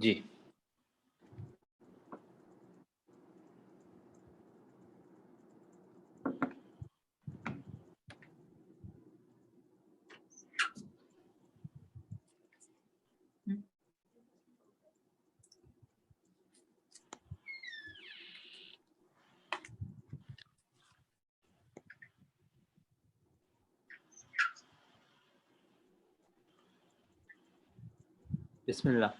جی بسم اللہ.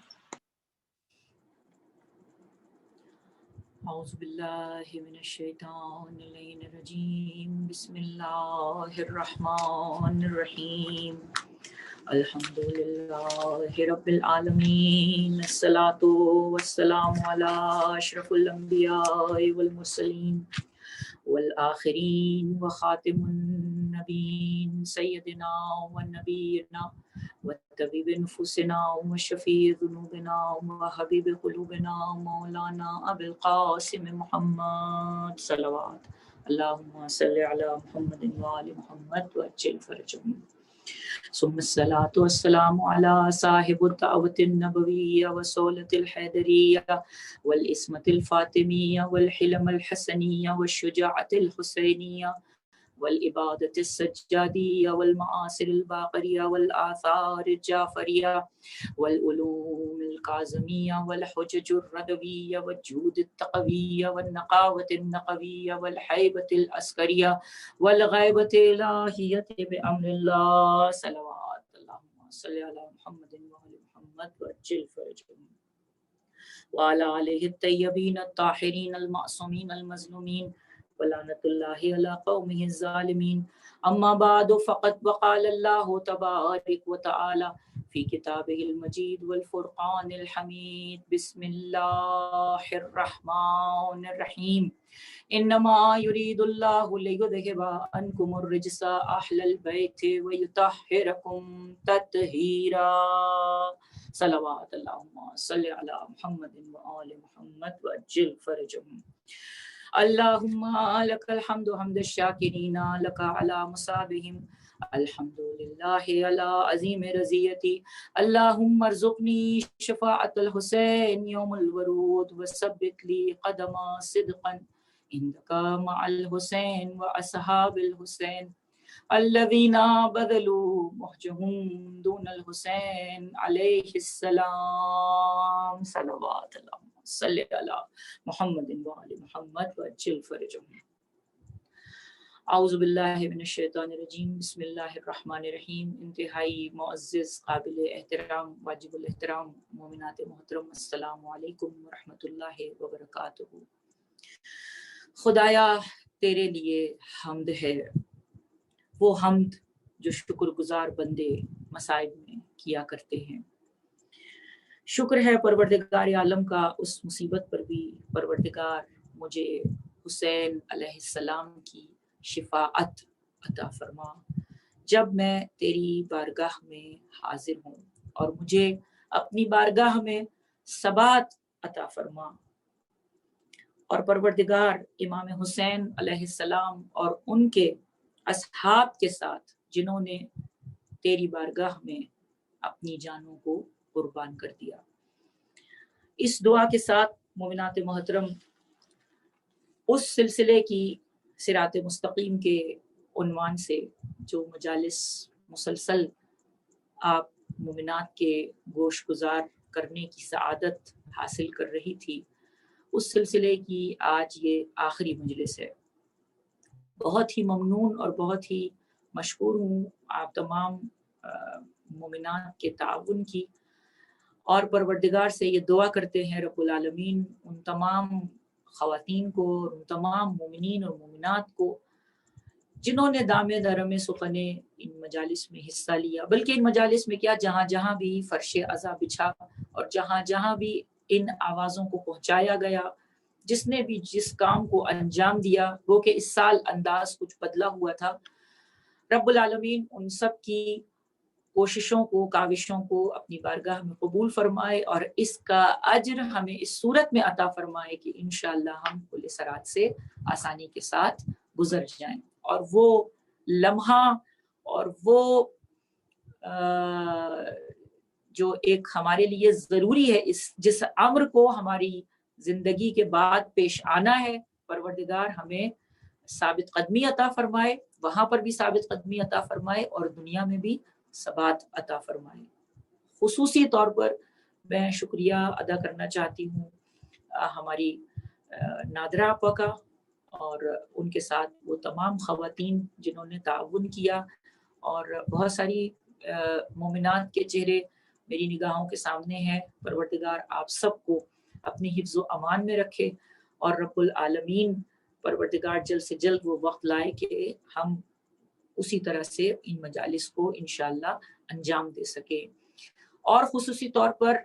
اعوذ باللہ من الشیطان الرجیم. بسم اللہ الرحمن الرحیم. الحمد للہ رب العالمین. الصلاۃ والسلام علی اشرف الانبیاء والمرسلین والآخرین وخاتم النبیین سیدنا ونبینا وطبیب انفسنا وشفیع ذنوبنا وحبیب قلوبنا مولانا ابی القاسم محمد صلوات اللہم صلی علی محمد وآل محمد وعجل فرجهم. ثم الصلاة والسلام على صاحب الدعوة النبوية وصولة الحيدرية والإسمة الفاطمية والحلم الحسنية والشجاعة الحسينية والإبادة السجادية والمعاصر الباقرية والآثار الجعفرية والعلوم الكاظمية والحجج الردوية والجود التقوية والنقاوة النقوية والحيبة العسكرية والغيبة الإلهية بأمر الله. صلوات اللهم صل على محمد وعلى محمد وعجل فرجهم وعلى آله الطيبين الطاهرين المعصومين المظلومين ولعنة الله على قومه الظالمين. أما بعد فقد وقال الله تبارك وتعالى في كتابه المجيد والفرقان الحميد. بسم الله الرحمن الرحيم. إنما يريد الله ليذهب عنكم الرجس أهل البيت ويطهركم تطهيرا. صلوات اللهم صل على محمد وآل محمد وعجل فرجهم. اللهم لك الحمد حمد الشاكرين لك على مصابهم. الحمد لله على عظيم رضيتي. اللهم ارزقني شفاعة الحسين يوم الورود وثبت لي قدم صدقا عندك مع الحسين وأصحاب الحسين الذين بذلوا مهجهم دون الحسين عليه السلام. صلوات اللهم صل على محمد وآل محمد وعجل فرجهم. اعوذ باللہ من الشیطان الرجیم. بسم اللہ الرحمن الرحیم. انتہائی معزز، قابل احترام، واجب الاحترام مومنات محترم، السلام علیکم ورحمۃ اللہ وبرکاتہ. خدایا تیرے لیے حمد ہے، وہ حمد جو شکر گزار بندے مصائب میں کیا کرتے ہیں. شکر ہے پروردگار عالم کا اس مصیبت پر بھی پروردگار مجھے حسین علیہ السلام کی شفاعت عطا فرما جب میں تیری بارگاہ میں حاضر ہوں، اور مجھے اپنی بارگاہ میں ثبات عطا فرما. اور پروردگار امام حسین علیہ السلام اور ان کے اصحاب کے ساتھ جنہوں نے تیری بارگاہ میں اپنی جانوں کو قربان کر دیا. اس دعا کے ساتھ مومنات محترم، اس سلسلے کی صراط مستقیم کے عنوان سے جو مجالس مسلسل آپ مومنات کے گوش گزار کرنے کی سعادت حاصل کر رہی تھی، اس سلسلے کی آج یہ آخری مجلس ہے. بہت ہی ممنون اور بہت ہی مشکور ہوں آپ تمام مومنات کے تعاون کی، اور پروردگار سے یہ دعا کرتے ہیں رب العالمین ان تمام خواتین کو اور ان تمام مومنین اور مومنات کو جنہوں نے دامے درم سخنے ان مجالس میں حصہ لیا، بلکہ ان مجالس میں کیا، جہاں جہاں بھی فرش عزا بچھا اور جہاں جہاں بھی ان آوازوں کو پہنچایا گیا، جس نے بھی جس کام کو انجام دیا، وہ کہ اس سال انداز کچھ بدلا ہوا تھا. رب العالمین ان سب کی کوششوں کو، کاوشوں کو اپنی بارگاہ میں قبول فرمائے، اور اس کا اجر ہمیں اس صورت میں عطا فرمائے کہ انشاءاللہ ہم کل صراط سے آسانی کے ساتھ گزر جائیں. اور وہ لمحہ اور وہ جو ایک ہمارے لیے ضروری ہے، جس امر کو ہماری زندگی کے بعد پیش آنا ہے، پروردگار ہمیں ثابت قدمی عطا فرمائے، وہاں پر بھی ثابت قدمی عطا فرمائے اور دنیا میں بھی ثبات عطا فرمائے۔ خصوصی طور پر میں شکریہ ادا کرنا چاہتی ہوں ہماری نادرہ آپا کا اور ان کے ساتھ وہ تمام خواتین جنہوں نے تعاون کیا، اور بہت ساری مومنات کے چہرے میری نگاہوں کے سامنے ہیں۔ پروردگار آپ سب کو اپنی حفظ و امان میں رکھے، اور رب العالمین پروردگار جلد سے جلد وہ وقت لائے کہ ہم اسی طرح سے ان مجالس کو انشاءاللہ انجام دے سکیں۔ اور خصوصی طور پر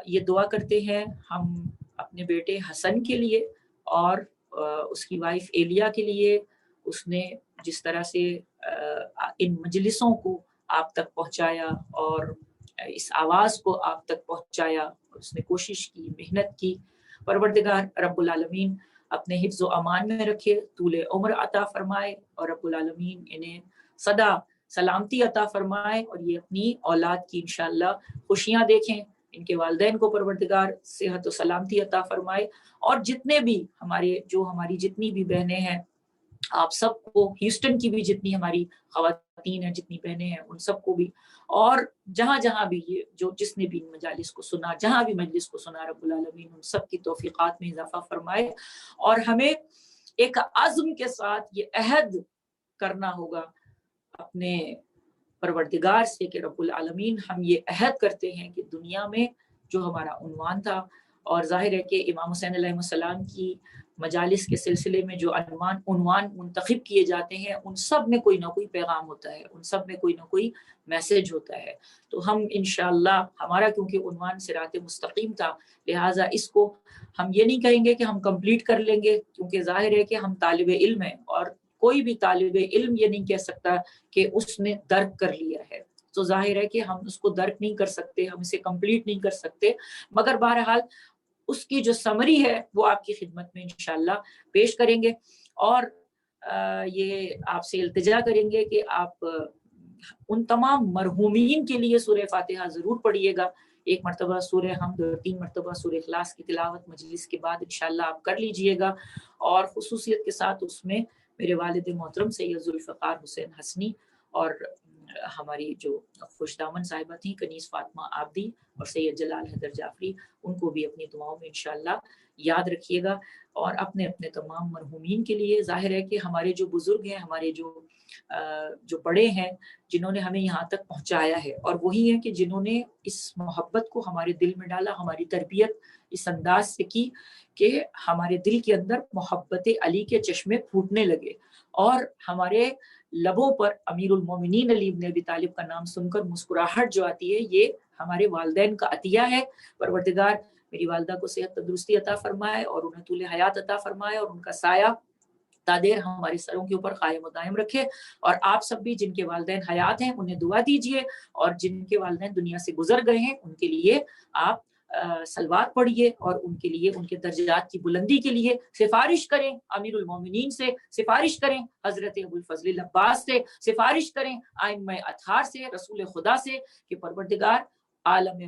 یہ دعا کرتے ہیں ہم اپنے بیٹے حسن کے لیے اور اس کی وائف ایلیا کے لیے۔ اس نے جس طرح سے ان مجلسوں کو آپ تک پہنچایا اور اس آواز کو آپ تک پہنچایا، اس نے کوشش کی، محنت کی، پروردگار رب العالمین اپنے حفظ و امان میں رکھے، طول عمر عطا فرمائے، اور رب العالمین انہیں سدا سلامتی عطا فرمائے، اور یہ اپنی اولاد کی انشاءاللہ خوشیاں دیکھیں۔ ان کے والدین کو پروردگار صحت و سلامتی عطا فرمائے، اور جتنے بھی ہماری جتنی بھی بہنیں ہیں، آپ سب کو، ہیوسٹن کی بھی جتنی ہماری خواتین ہیں، جتنی بہنیں ہیں، ان سب کو بھی، اور جہاں جہاں بھی جس نے بھی مجالس کو سنا، جہاں بھی مجلس کو سنا، رب العالمین ان سب کی توفیقات میں اضافہ فرمائے۔ اور ہمیں ایک عزم کے ساتھ یہ عہد کرنا ہوگا اپنے پروردگار سے کہ رب العالمین ہم یہ عہد کرتے ہیں کہ دنیا میں جو ہمارا عنوان تھا، اور ظاہر ہے کہ امام حسین علیہ السلام کی مجالس کے سلسلے میں جو عنوان منتخب کیے جاتے ہیں، ان سب میں کوئی نہ کوئی پیغام ہوتا ہے، ان سب میں کوئی نہ کوئی میسج ہوتا ہے۔ تو ہم انشاءاللہ، ہمارا کیونکہ عنوان صراط مستقیم تھا، لہٰذا اس کو ہم یہ نہیں کہیں گے کہ ہم کمپلیٹ کر لیں گے، کیونکہ ظاہر ہے کہ ہم طالب علم ہیں، اور کوئی بھی طالب علم یہ نہیں کہہ سکتا کہ اس نے درک کر لیا ہے۔ تو ظاہر ہے کہ ہم اس کو درک نہیں کر سکتے، ہم اسے کمپلیٹ نہیں کر سکتے، مگر بہرحال اس کی جو سمری ہے وہ آپ کی خدمت میں انشاءاللہ پیش کریں گے، اور یہ آپ سے التجا کریں گے کہ آپ ان تمام مرحومین کے لیے سورہ فاتحہ ضرور پڑھیے گا۔ ایک مرتبہ سورہ حمد اور 3 مرتبہ سورہ اخلاص کی تلاوت مجلس کے بعد انشاءاللہ آپ کر لیجئے گا، اور خصوصیت کے ساتھ اس میں میرے والد محترم سید ذوالفقار حسین حسنی اور ہماری جو خوش دامن صاحبہ تھیں کنیز فاطمہ عابدی اور سید جلال حیدر جعفری، ان کو بھی اپنی دعاؤں میں انشاءاللہ یاد رکھیے گا، اور اپنے اپنے تمام مرحومین کے لیے۔ ظاہر ہے کہ ہمارے جو بزرگ ہیں، ہمارے جو بڑے ہیں، جنہوں نے ہمیں یہاں تک پہنچایا ہے، اور وہی ہیں کہ جنہوں نے اس محبت کو ہمارے دل میں ڈالا، ہماری تربیت اس انداز سے کی کہ ہمارے دل کے اندر محبت علی کے چشمے پھوٹنے لگے، اور ہمارے لبوں پر امیر المومنین علی بن ابی طالب کا نام سن کر مسکراہٹ جو آتی ہے، یہ ہمارے والدین کا عطیہ ہے۔ پروردگار میری والدہ کو صحت تندرستی عطا فرمائے، اور انہیں طول حیات عطا فرمائے، اور ان کا سایہ تا دیر ہمارے سروں کے اوپر قائم و دائم رکھے۔ اور آپ سب بھی جن کے والدین حیات ہیں انہیں دعا دیجئے، اور جن کے والدین دنیا سے گزر گئے ہیں ان کے لیے آپ صلوات پڑھیے، اور ان کے لیے، ان کے درجات کی بلندی کے لیے سفارش کریں، امیر المومنین سے سفارش کریں، حضرت ابو الفضل العباس سے سفارش کریں، ائمہ اطہار سے، رسول خدا سے، کہ پروردگار عالم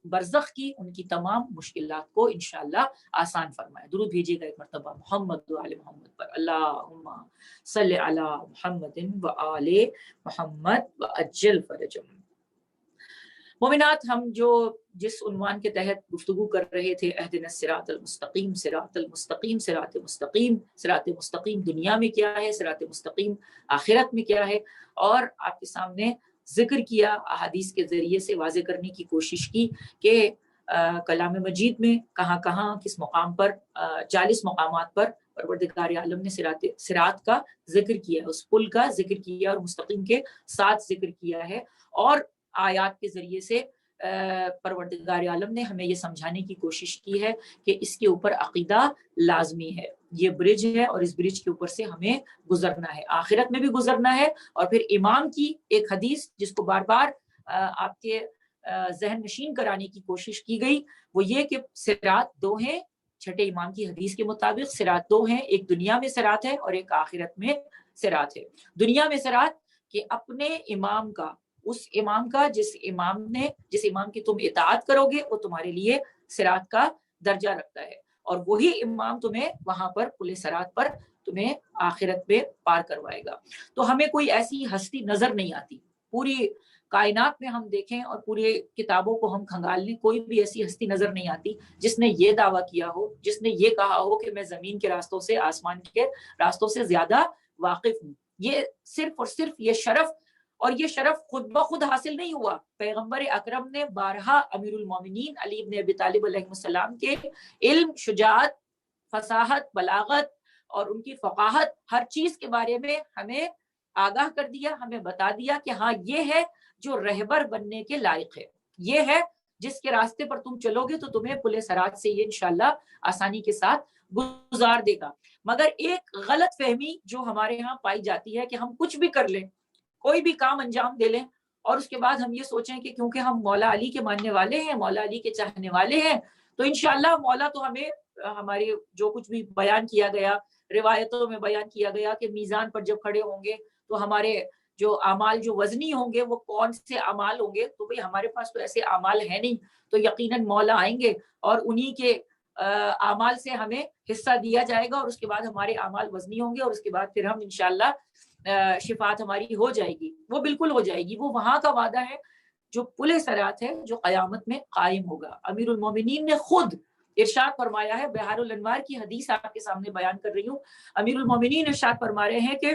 برزخ کی ان کی تمام مشکلات کو انشاءاللہ آسان فرمائے۔ درود بھیجیے گا ایک مرتبہ محمد و آل محمد پر، اللہم صلی علی محمد و آل محمد و اجل فرجہم۔ مومنات، ہم جس عنوان کے تحت گفتگو کر رہے تھے، اہدنا الصراط المستقیم، صراط المستقیم، صراط مستقیم، صراط مستقیم دنیا میں کیا ہے، صراط مستقیم آخرت میں کیا ہے، اور آپ کے سامنے ذکر کیا، احادیث کے ذریعے سے واضح کرنے کی کوشش کی کہ کلام مجید میں کہاں کہاں کس مقام پر 40 مقامات پر پروردگار عالم نے صراط کا ذکر کیا، اس پل کا ذکر کیا، اور مستقیم کے ساتھ ذکر کیا ہے، اور آیات کے ذریعے سے پروردگار عالم نے ہمیں یہ سمجھانے کی کوشش کی ہے کہ اس کے اوپر عقیدہ لازمی ہے، یہ برج ہے، اور اس برج کے اوپر سے ہمیں گزرنا ہے، آخرت میں بھی گزرنا ہے۔ اور پھر امام کی ایک حدیث جس کو بار بار آپ کے ذہن نشین کرانے کی کوشش کی گئی، وہ یہ کہ صراط 2 ہیں، چھٹے امام کی حدیث کے مطابق صراط 2 ہیں، ایک دنیا میں صراط ہے اور ایک آخرت میں صراط ہے۔ دنیا میں صراط کہ اپنے امام کا اس امام کا جس امام کی تم اطاعت کرو گے وہ تمہارے لیے صراط کا درجہ رکھتا ہے، اور وہی امام تمہیں وہاں پر پل صراط پر تمہیں آخرت میں پار کروائے گا۔ تو ہمیں کوئی ایسی ہستی نظر نہیں آتی، پوری کائنات میں ہم دیکھیں اور پوری کتابوں کو ہم کھنگال لیں، کوئی بھی ایسی ہستی نظر نہیں آتی جس نے یہ دعویٰ کیا ہو، جس نے یہ کہا ہو کہ میں زمین کے راستوں سے آسمان کے راستوں سے زیادہ واقف ہوں۔ یہ صرف اور صرف یہ شرف، اور یہ شرف خود بخود حاصل نہیں ہوا، پیغمبر اکرم نے بارہا امیر المومنین علی بن ابی طالب علیہ السلام کے علم، شجاعت، فصاحت، بلاغت اور ان کی فقاہت، ہر چیز کے بارے میں ہمیں آگاہ کر دیا، ہمیں بتا دیا کہ ہاں یہ ہے جو رہبر بننے کے لائق ہے، یہ ہے جس کے راستے پر تم چلو گے تو تمہیں پل صراط سے یہ انشاءاللہ آسانی کے ساتھ گزار دے گا۔ مگر ایک غلط فہمی جو ہمارے ہاں پائی جاتی ہے کہ ہم کچھ بھی کر لیں، کوئی بھی کام انجام دے لیں، اور اس کے بعد ہم یہ سوچیں کہ کیونکہ ہم مولا علی کے ماننے والے ہیں، مولا علی کے چاہنے والے ہیں، تو انشاءاللہ مولا تو ہمیں ہمارے جو کچھ بھی بیان کیا گیا، روایتوں میں بیان کیا گیا کہ میزان پر جب کھڑے ہوں گے تو ہمارے جو اعمال جو وزنی ہوں گے وہ کون سے اعمال ہوں گے، تو بھئی ہمارے پاس تو ایسے اعمال ہیں نہیں، تو یقیناً مولا آئیں گے اور انہی کے اعمال سے ہمیں حصہ دیا جائے گا، اور اس کے بعد ہمارے اعمال وزنی ہوں گے، اور اس کے بعد پھر ہم انشاءاللہ شفاعت ہماری ہو جائے گی، وہ بالکل ہو جائے گی۔ وہ وہاں کا وعدہ ہے جو پل صراط ہے، جو قیامت میں قائم ہوگا۔ امیر المومنین نے خود ارشاد فرمایا ہے، بحار الانوار کی حدیث آپ کے سامنے بیان کر رہی ہوں، امیر المومنین ارشاد فرما رہے ہیں کہ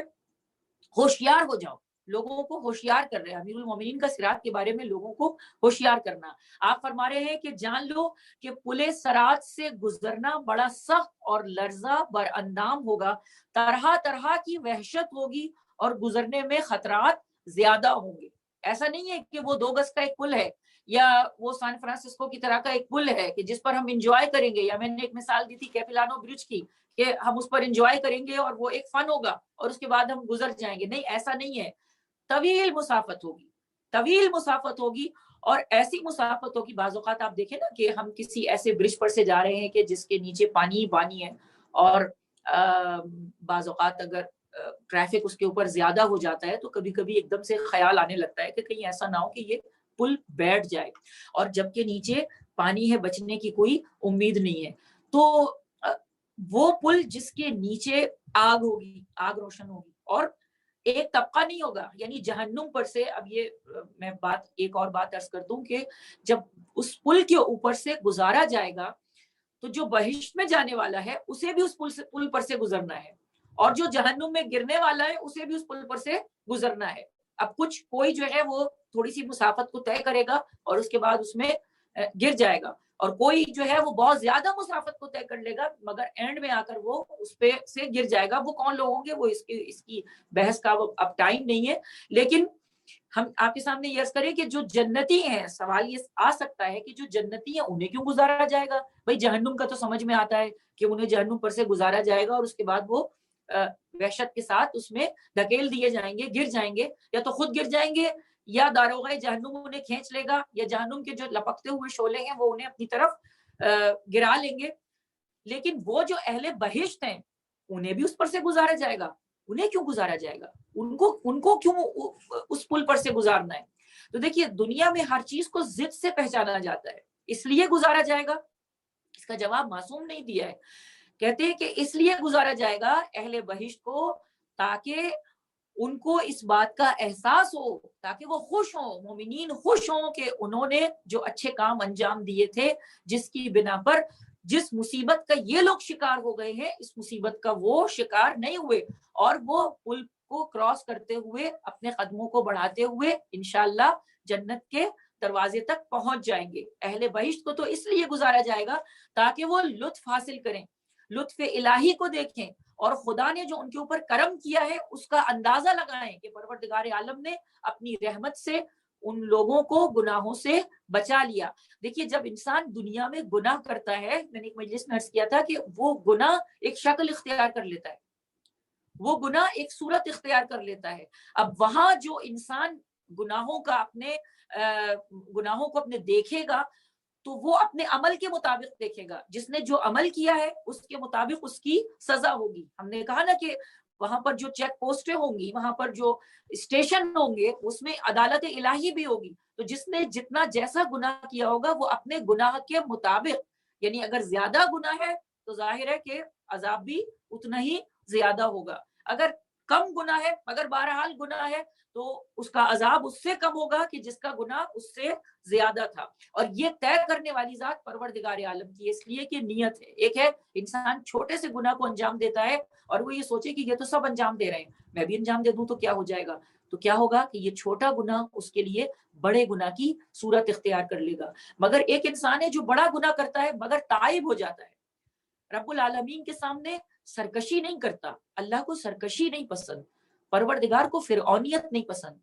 ہوشیار ہو جاؤ، لوگوں کو ہوشیار کر رہے ہیں، امیر المومنین کا صراط کے بارے میں لوگوں کو ہوشیار کرنا۔ آپ فرما رہے ہیں کہ جان لو کہ پل صراط سے گزرنا بڑا سخت اور لرزہ بر اندام ہوگا، طرح طرح کی وحشت ہوگی اور گزرنے میں خطرات زیادہ ہوں گے۔ ایسا نہیں ہے کہ وہ 2 گز کا ایک پل ہے، یا وہ سان فرانسسکو کی طرح کا ایک پل ہے کہ جس پر ہم انجوائے کریں گے، یا میں نے ایک مثال دی تھی کیپیلانو برج کی کہ ہم اس پر انجوائے کریں گے اور وہ ایک فن ہوگا اور اس کے بعد ہم گزر جائیں گے۔ نہیں، ایسا نہیں ہے، طویل مسافت ہوگی، طویل مسافت ہوگی، اور ایسی مسافت ہوگی، بعض اوقات آپ دیکھیں نا کہ ہم کسی ایسے برج پر سے جا رہے ہیں کہ جس کے نیچے پانی ہی پانی ہے، اور بعض اوقات اگر ٹریفک اس کے اوپر زیادہ ہو جاتا ہے تو کبھی کبھی ایک دم سے خیال آنے لگتا ہے کہ کہیں ایسا نہ ہو کہ یہ پل بیٹھ جائے، اور جبکہ نیچے پانی ہے، بچنے کی کوئی امید نہیں ہے۔ تو وہ پل جس کے نیچے آگ ہوگی، آگ روشن ہوگی، اور ایک طبقہ نہیں ہوگا، یعنی جہنم پر سے، اب یہ میں ایک اور بات عرض کر دوں کہ جب اس پل کے اوپر سے گزارا جائے گا تو جو بہشت میں جانے والا ہے اسے بھی اس پل پر سے گزرنا ہے، اور جو جہنم میں گرنے والا ہے اسے بھی اس پل پر سے گزرنا ہے۔ اب کوئی جو ہے وہ تھوڑی سی مسافت کو طے کرے گا اور اس کے بعد اس میں گر جائے گا، اور کوئی جو ہے وہ بہت زیادہ مسافت کو طے کر لے گا مگر اینڈ میں آ کر وہ اس پہ سے گر جائے گا۔ وہ کون لوگ ہوں گے وہ اس کی بحث کا اب ٹائم نہیں ہے، لیکن ہم آپ کے سامنے یہ عرض کریں کہ جو جنتی ہیں، سوال یہ آ سکتا ہے کہ جو جنتی ہیں انہیں کیوں گزارا جائے گا؟ بھائی جہنم کا تو سمجھ میں آتا ہے کہ انہیں جہنم پر سے گزارا جائے گا اور اس کے بعد وہ وحشت کے ساتھ اس میں دھکیل دیے جائیں گے، گر جائیں گے، یا تو خود گر جائیں گے یا داروغہ جہنم انہیں کھینچ لے گا، یا جہنم کے جو لپکتے ہوئے شعلے ہیں وہ انہیں اپنی طرف گرا لیں گے۔ لیکن وہ جو اہل بہشت ہیں انہیں بھی اس پر سے گزارا جائے گا، انہیں کیوں گزارا جائے گا؟ ان کو کیوں اس پل پر سے گزارنا ہے؟ تو دیکھیے دنیا میں ہر چیز کو ضد سے پہچانا جاتا ہے، اس لیے گزارا جائے گا، اس کا جواب معصوم نہیں دیا ہے۔ کہتے ہیں کہ اس لیے گزارا جائے گا اہل بہشت کو تاکہ ان کو اس بات کا احساس ہو، تاکہ وہ خوش ہوں، مومنین خوش ہوں کہ انہوں نے جو اچھے کام انجام دیے تھے، جس کی بنا پر جس مصیبت کا یہ لوگ شکار ہو گئے ہیں اس مصیبت کا وہ شکار نہیں ہوئے، اور وہ پل کو کراس کرتے ہوئے اپنے قدموں کو بڑھاتے ہوئے انشاءاللہ جنت کے دروازے تک پہنچ جائیں گے۔ اہل بہشت کو تو اس لیے گزارا جائے گا تاکہ وہ لطف حاصل کریں، لطف الہی کو دیکھیں، اور خدا نے جو ان کے اوپر کرم کیا ہے اس کا اندازہ لگائیں کہ پروردگار عالم نے اپنی رحمت سے ان لوگوں کو گناہوں سے بچا لیا۔ دیکھیے جب انسان دنیا میں گناہ کرتا ہے، میں نے ایک مجلس میں عرض کیا تھا کہ وہ گناہ ایک شکل اختیار کر لیتا ہے، وہ گناہ ایک صورت اختیار کر لیتا ہے۔ اب وہاں جو انسان گناہوں کو اپنے دیکھے گا تو وہ اپنے عمل کے مطابق دیکھے گا، جس نے جو عمل کیا ہے اس کے مطابق اس کی سزا ہوگی۔ ہم نے کہا نا کہ وہاں پر جو چیک پوسٹیں ہوں گی، وہاں پر جو اسٹیشن ہوں گے، اس میں عدالت الہی بھی ہوگی. تو جس نے جتنا جیسا گناہ کیا ہوگا وہ اپنے گناہ کے مطابق، یعنی اگر زیادہ گناہ ہے تو ظاہر ہے کہ عذاب بھی اتنا ہی زیادہ ہوگا. اگر کم گناہ ہے مگر بہرحال گناہ ہے تو اس کا عذاب اس سے کم ہوگا کہ جس کا گناہ اس سے زیادہ تھا. اور یہ طے کرنے والی ذات پروردگار عالم کی، اس لیے کہ نیت ہے. ایک ہے انسان چھوٹے سے گناہ کو انجام دیتا ہے اور وہ یہ سوچے کہ یہ تو سب انجام دے رہے ہیں، میں بھی انجام دے دوں تو کیا ہو جائے گا. تو کیا ہوگا کہ یہ چھوٹا گناہ اس کے لیے بڑے گناہ کی صورت اختیار کر لے گا. مگر ایک انسان ہے جو بڑا گناہ کرتا ہے مگر تائب ہو جاتا ہے، رب العالمین کے سامنے سرکشی نہیں کرتا. اللہ کو سرکشی نہیں پسند، پروردگار کو فرعونیت نہیں پسند،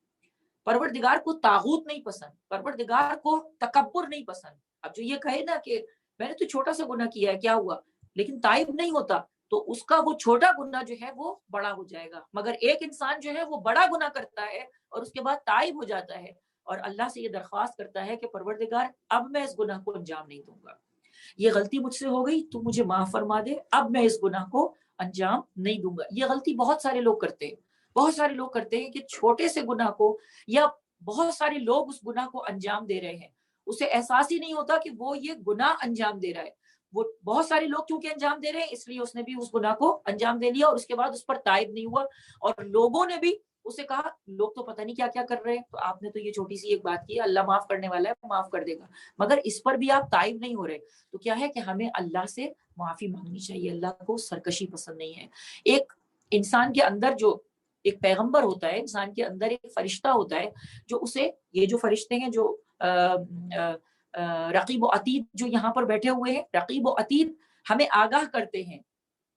پروردگار کو طاغوت نہیں پسند، پروردگار کو تکبر نہیں پسند. اب جو یہ کہے نا کہ میں نے تو چھوٹا سا گناہ کیا ہے، کیا ہوا، لیکن تائب نہیں ہوتا، تو اس کا وہ چھوٹا گناہ جو ہے وہ بڑا ہو جائے گا. مگر ایک انسان جو ہے وہ بڑا گناہ کرتا ہے اور اس کے بعد تائب ہو جاتا ہے اور اللہ سے یہ درخواست کرتا ہے کہ پروردگار اب میں اس گناہ کو انجام نہیں دوں گا، یہ غلطی مجھ سے ہو گئی تو مجھے معاف فرما دے، اب میں اس گناہ کو انجام نہیں دوں گا. یہ غلطی بہت سارے لوگ کرتے ہیں، بہت سارے لوگ کرتے ہیں کہ چھوٹے سے گناہ کو، یا بہت سارے لوگ اس گناہ کو انجام دے رہے ہیں، اسے احساس ہی نہیں ہوتا کہ وہ یہ گناہ انجام دے رہا ہے. وہ بہت سارے لوگ کیونکہ انجام دے رہے ہیں اس لیے اس نے بھی اس گناہ کو انجام دے لیا اور اس کے بعد اس پر تائب نہیں ہوا، اور لوگوں نے بھی اسے کہا لوگ تو پتہ نہیں کیا کیا کر رہے ہیں، تو آپ نے تو یہ چھوٹی سی ایک بات کی، اللہ معاف کرنے والا ہے، معاف کر دے گا، مگر اس پر بھی آپ تائب نہیں ہو رہے. تو کیا ہے کہ ہمیں اللہ سے معافی مانگنی چاہیے. اللہ کو سرکشی پسند نہیں ہے. ایک انسان کے اندر جو ایک پیغمبر ہوتا ہے، انسان کے اندر ایک فرشتہ ہوتا ہے جو اسے، یہ جو فرشتے ہیں جو رقیب و عتید جو یہاں پر بیٹھے ہوئے ہیں، رقیب و عتید ہمیں آگاہ کرتے ہیں،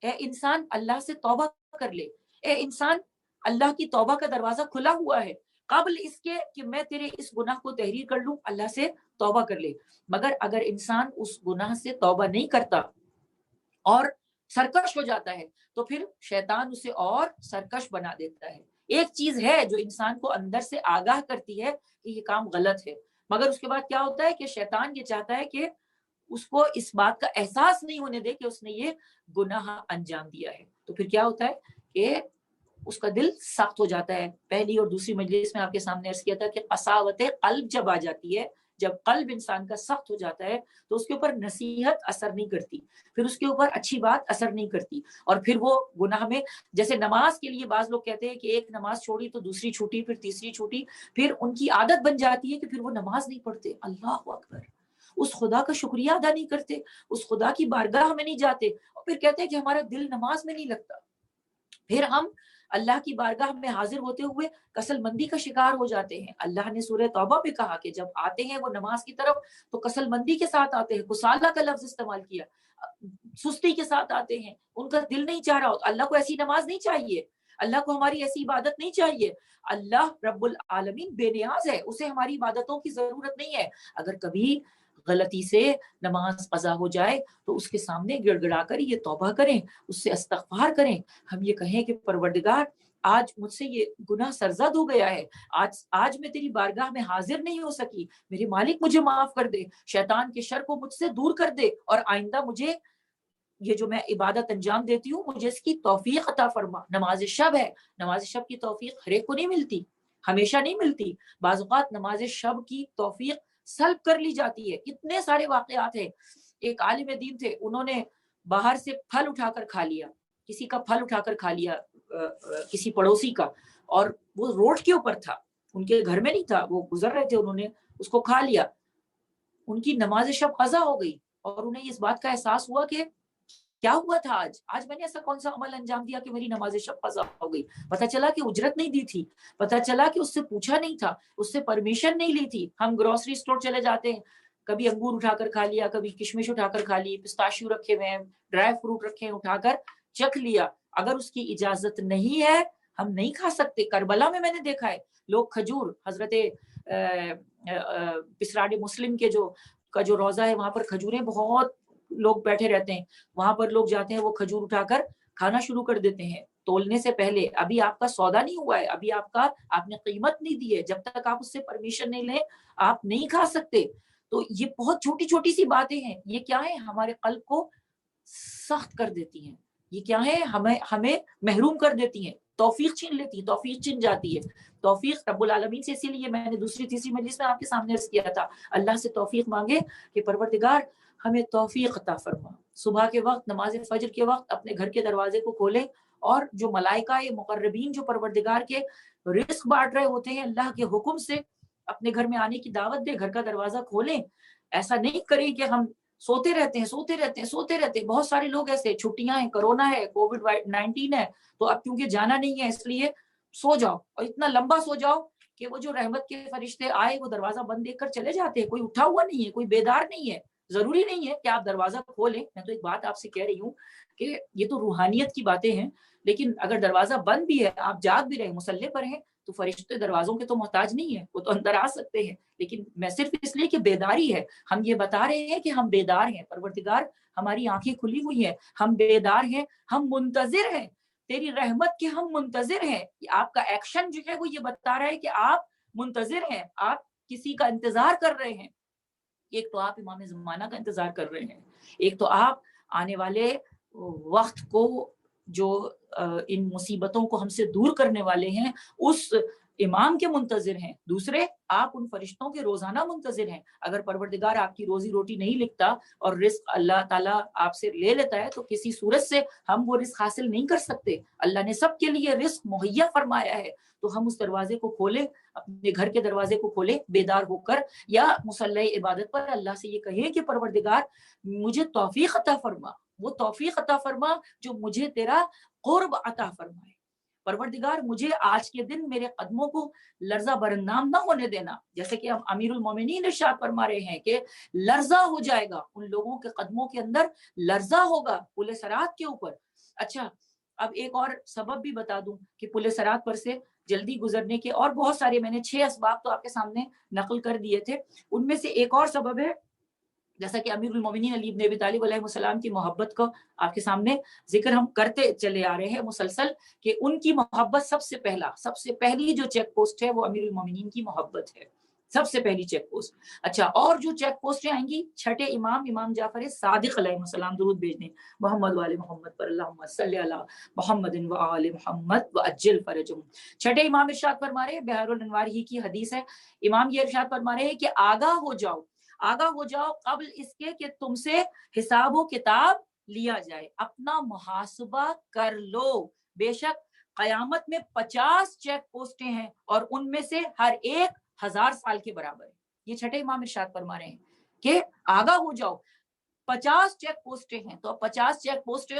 اے انسان اللہ سے توبہ کر لے، اے انسان اللہ کی توبہ کا دروازہ کھلا ہوا ہے، قبل اس کے کہ میں تیرے اس گناہ کو تحریر کر لوں اللہ سے توبہ کر لے. مگر اگر انسان اس گناہ سے توبہ نہیں کرتا اور سرکش ہو جاتا ہے تو پھر شیطان اسے اور سرکش بنا دیتا ہے. ایک چیز ہے جو انسان کو اندر سے آگاہ کرتی ہے کہ یہ کام غلط ہے، مگر اس کے بعد کیا ہوتا ہے کہ شیطان یہ چاہتا ہے کہ اس کو اس بات کا احساس نہیں ہونے دے کہ اس نے یہ گناہ انجام دیا ہے. تو پھر کیا ہوتا ہے کہ اس کا دل سخت ہو جاتا ہے. پہلی اور دوسری مجلس میں آپ کے سامنے عرض کیا تھا کہ قساوت قلب جب آ جاتی ہے، جب قلب انسان کا سخت ہو جاتا ہے تو اس کے اوپر نصیحت اثر نہیں کرتی، پھر اس کے اوپر اچھی بات اثر نہیں کرتی، اور پھر وہ گناہ میں، جیسے نماز کے لیے بعض لوگ کہتے ہیں کہ ایک نماز چھوڑی تو دوسری چھوٹی، پھر تیسری چھوٹی، پھر ان کی عادت بن جاتی ہے کہ پھر وہ نماز نہیں پڑھتے. اللہ اکبر، اس خدا کا شکریہ ادا نہیں کرتے، اس خدا کی بارگاہ میں نہیں جاتے، اور پھر کہتے ہیں کہ ہمارا دل نماز میں نہیں لگتا. پھر ہم اللہ کی بارگاہ میں حاضر ہوتے ہوئے کسل مندی کا شکار ہو جاتے ہیں. اللہ نے سورہ توبہ میں کہا کہ جب آتے ہیں وہ نماز کی طرف تو کسل مندی کے ساتھ آتے ہیں، کسالہ کا لفظ استعمال کیا، سستی کے ساتھ آتے ہیں، ان کا دل نہیں چاہ رہا ہوتا. اللہ کو ایسی نماز نہیں چاہیے، اللہ کو ہماری ایسی عبادت نہیں چاہیے. اللہ رب العالمین بے نیاز ہے، اسے ہماری عبادتوں کی ضرورت نہیں ہے. اگر کبھی غلطی سے نماز قضا ہو جائے تو اس کے سامنے گڑ گڑا کر یہ توبہ کریں، اس سے استغفار کریں. ہم یہ کہیں کہ پروردگار آج مجھ سے یہ گناہ سرزد ہو گیا ہے، آج میں تیری بارگاہ میں حاضر نہیں ہو سکی، میرے مالک مجھے معاف کر دے، شیطان کے شر کو مجھ سے دور کر دے، اور آئندہ مجھے یہ جو میں عبادت انجام دیتی ہوں مجھے اس کی توفیق عطا فرما. نماز شب ہے، نماز شب کی توفیق ہر ایک کو نہیں ملتی، ہمیشہ نہیں ملتی. بعض اوقات نماز شب کی توفیق سلب کر لی جاتی ہے. اتنے سارے واقعات ہیں. ایک عالم دین تھے، انہوں نے باہر سے پھل اٹھا کر کھا لیا، کسی کا پھل اٹھا کر کھا لیا، کسی پڑوسی کا، اور وہ روڈ کے اوپر تھا، ان کے گھر میں نہیں تھا، وہ گزر رہے تھے، انہوں نے اس کو کھا لیا. ان کی نماز شب قضا ہو گئی اور انہیں اس بات کا احساس ہوا کہ کیا ہوا تھا، آج میں نے ایسا کون سا عمل انجام دیا کہ میری نماز شب قضا ہو گئی. پتہ چلا کہ اجرت نہیں دی تھی، پتہ چلا کہ اس سے پوچھا نہیں تھا، اس سے پرمیشن نہیں لی تھی. ہم گروسری اسٹور چلے جاتے ہیں، کبھی انگور اٹھا کر کھا لیا، کبھی کشمش اٹھا کر کھا لی، پستاشیو رکھے ہوئے ہیں، ڈرائی فروٹ رکھے ہیں، اٹھا کر چکھ لیا. اگر اس کی اجازت نہیں ہے ہم نہیں کھا سکتے. کربلا میں نے دیکھا ہے لوگ کھجور، حضرت پسراڈ مسلم کے جو روضہ ہے وہاں پر کھجوریں بہت لوگ بیٹھے رہتے ہیں، وہاں پر لوگ جاتے ہیں، وہ کھجور اٹھا کر کھانا شروع کر دیتے ہیں تولنے سے پہلے. ابھی آپ کا سودا نہیں ہوا ہے، ابھی آپ نے قیمت نہیں دی ہے، جب تک آپ اس سے پرمیشن نہیں لیں آپ نہیں کھا سکتے. تو یہ بہت چھوٹی چھوٹی سی باتیں ہیں، یہ کیا ہے، ہمارے قلب کو سخت کر دیتی ہیں. یہ کیا ہے؟ ہمیں محروم کر دیتی ہیں، توفیق چھین لیتی ہے، توفیق چھن جاتی ہے. توفیق رب العالمین سے، اسی لیے میں نے دوسری تیسری مجلس میں آپ کے سامنے عرض کیا تھا، اللہ سے توفیق مانگے کہ پروردگار ہمیں توفیق عطا فرما. صبح کے وقت نماز فجر کے وقت اپنے گھر کے دروازے کو کھولیں، اور جو ملائکہ مقربین جو پروردگار کے رزق بانٹ رہے ہوتے ہیں، اللہ کے حکم سے اپنے گھر میں آنے کی دعوت دے، گھر کا دروازہ کھولیں. ایسا نہیں کریں کہ ہم سوتے رہتے ہیں. بہت سارے لوگ ایسے، چھٹیاں ہیں، کرونا ہے، کووڈ-19 ہے، تو اب کیونکہ جانا نہیں ہے اس لیے سو جاؤ، اور اتنا لمبا سو جاؤ کہ وہ جو رحمت کے فرشتے آئے وہ دروازہ بند دیکھ کر چلے جاتے ہیں. کوئی اٹھا ہوا نہیں ہے، کوئی بیدار نہیں ہے. ضروری نہیں ہے کہ آپ دروازہ کھولیں. میں تو ایک بات آپ سے کہہ رہی ہوں کہ یہ تو روحانیت کی باتیں ہیں، لیکن اگر دروازہ بند بھی ہے، آپ جاگ بھی رہے، مصلی پر ہیں، تو فرشتے دروازوں کے تو محتاج نہیں ہیں، وہ تو اندر آ سکتے ہیں. لیکن میں صرف اس لیے کہ بیداری ہے، ہم یہ بتا رہے ہیں کہ ہم بیدار ہیں. پروردگار ہماری آنکھیں کھلی ہوئی ہیں، ہم بیدار ہیں، ہم منتظر ہیں، تیری رحمت کے ہم منتظر ہیں. آپ کا ایکشن جو ہے وہ یہ بتا رہا ہے کہ آپ منتظر ہیں، آپ کسی کا انتظار کر رہے ہیں. ایک تو آپ امام زمانہ کا انتظار کر رہے ہیں، ایک تو آپ آنے والے وقت کو جو ان مصیبتوں کو ہم سے دور کرنے والے ہیں اس امام کے منتظر ہیں، دوسرے آپ ان فرشتوں کے روزانہ منتظر ہیں. اگر پروردگار آپ کی روزی روٹی نہیں لکھتا اور رزق اللہ تعالیٰ آپ سے لے لیتا ہے تو کسی صورت سے ہم وہ رزق حاصل نہیں کر سکتے. اللہ نے سب کے لیے رزق مہیا فرمایا ہے، تو ہم اس دروازے کو کھولیں، اپنے گھر کے دروازے کو کھولیں بیدار ہو کر، یا مصلی عبادت پر اللہ سے یہ کہیں کہ پروردگار مجھے توفیق عطا فرما، وہ توفیق عطا فرما جو مجھے تیرا قرب عطا فرمائے. پروردگار مجھے آج کے دن میرے قدموں کو لرزہ برندام نہ ہونے دینا. جیسے کہ ہم امیر المومنین ارشاد فرما رہے ہیں کہ لرزہ ہو جائے گا، ان لوگوں کے قدموں کے اندر لرزہ ہوگا پل صراط کے اوپر. اچھا، اب ایک اور سبب بھی بتا دوں کہ پل صراط پر سے جلدی گزرنے کے اور بہت سارے، میں نے 6 اسباب تو آپ کے سامنے نقل کر دیے تھے. ان میں سے ایک اور سبب ہے، جیسا کہ امیر المومنین علی بن ابی طالب علیہ السلام کی محبت کو آپ کے سامنے ذکر ہم کرتے چلے آ رہے ہیں مسلسل، کہ ان کی محبت سب سے پہلی جو چیک پوسٹ ہے وہ امیر المومنین کی محبت ہے، سب سے پہلی چیک پوسٹ. اچھا، اور جو چیک پوسٹیں آئیں گی، چھٹے امام جعفر صادق علیہ السلام، درود بھیجنے محمد وآل محمد پر، اللہم صلی علی محمد وآل محمد وعجل فرجہم. چھٹے امام ارشاد فرما رہے ہیں، بہار الانوار ہی کی حدیث ہے، امام یہ ارشاد فرما رہے ہیں کہ آگاہ ہو جاؤ قبل اس کے کہ تم سے حساب و کتاب لیا جائے، اپنا محاسبہ کر لو. بے شک قیامت میں 50 چیک پوسٹیں ہیں اور ان میں سے ہر ایک 1000 سال کے برابر ہے. یہ چھٹے امام ارشاد فرما رہے ہیں کہ آگاہ ہو جاؤ، 50 چیک پوسٹیں ہیں. تو 50 چیک پوسٹیں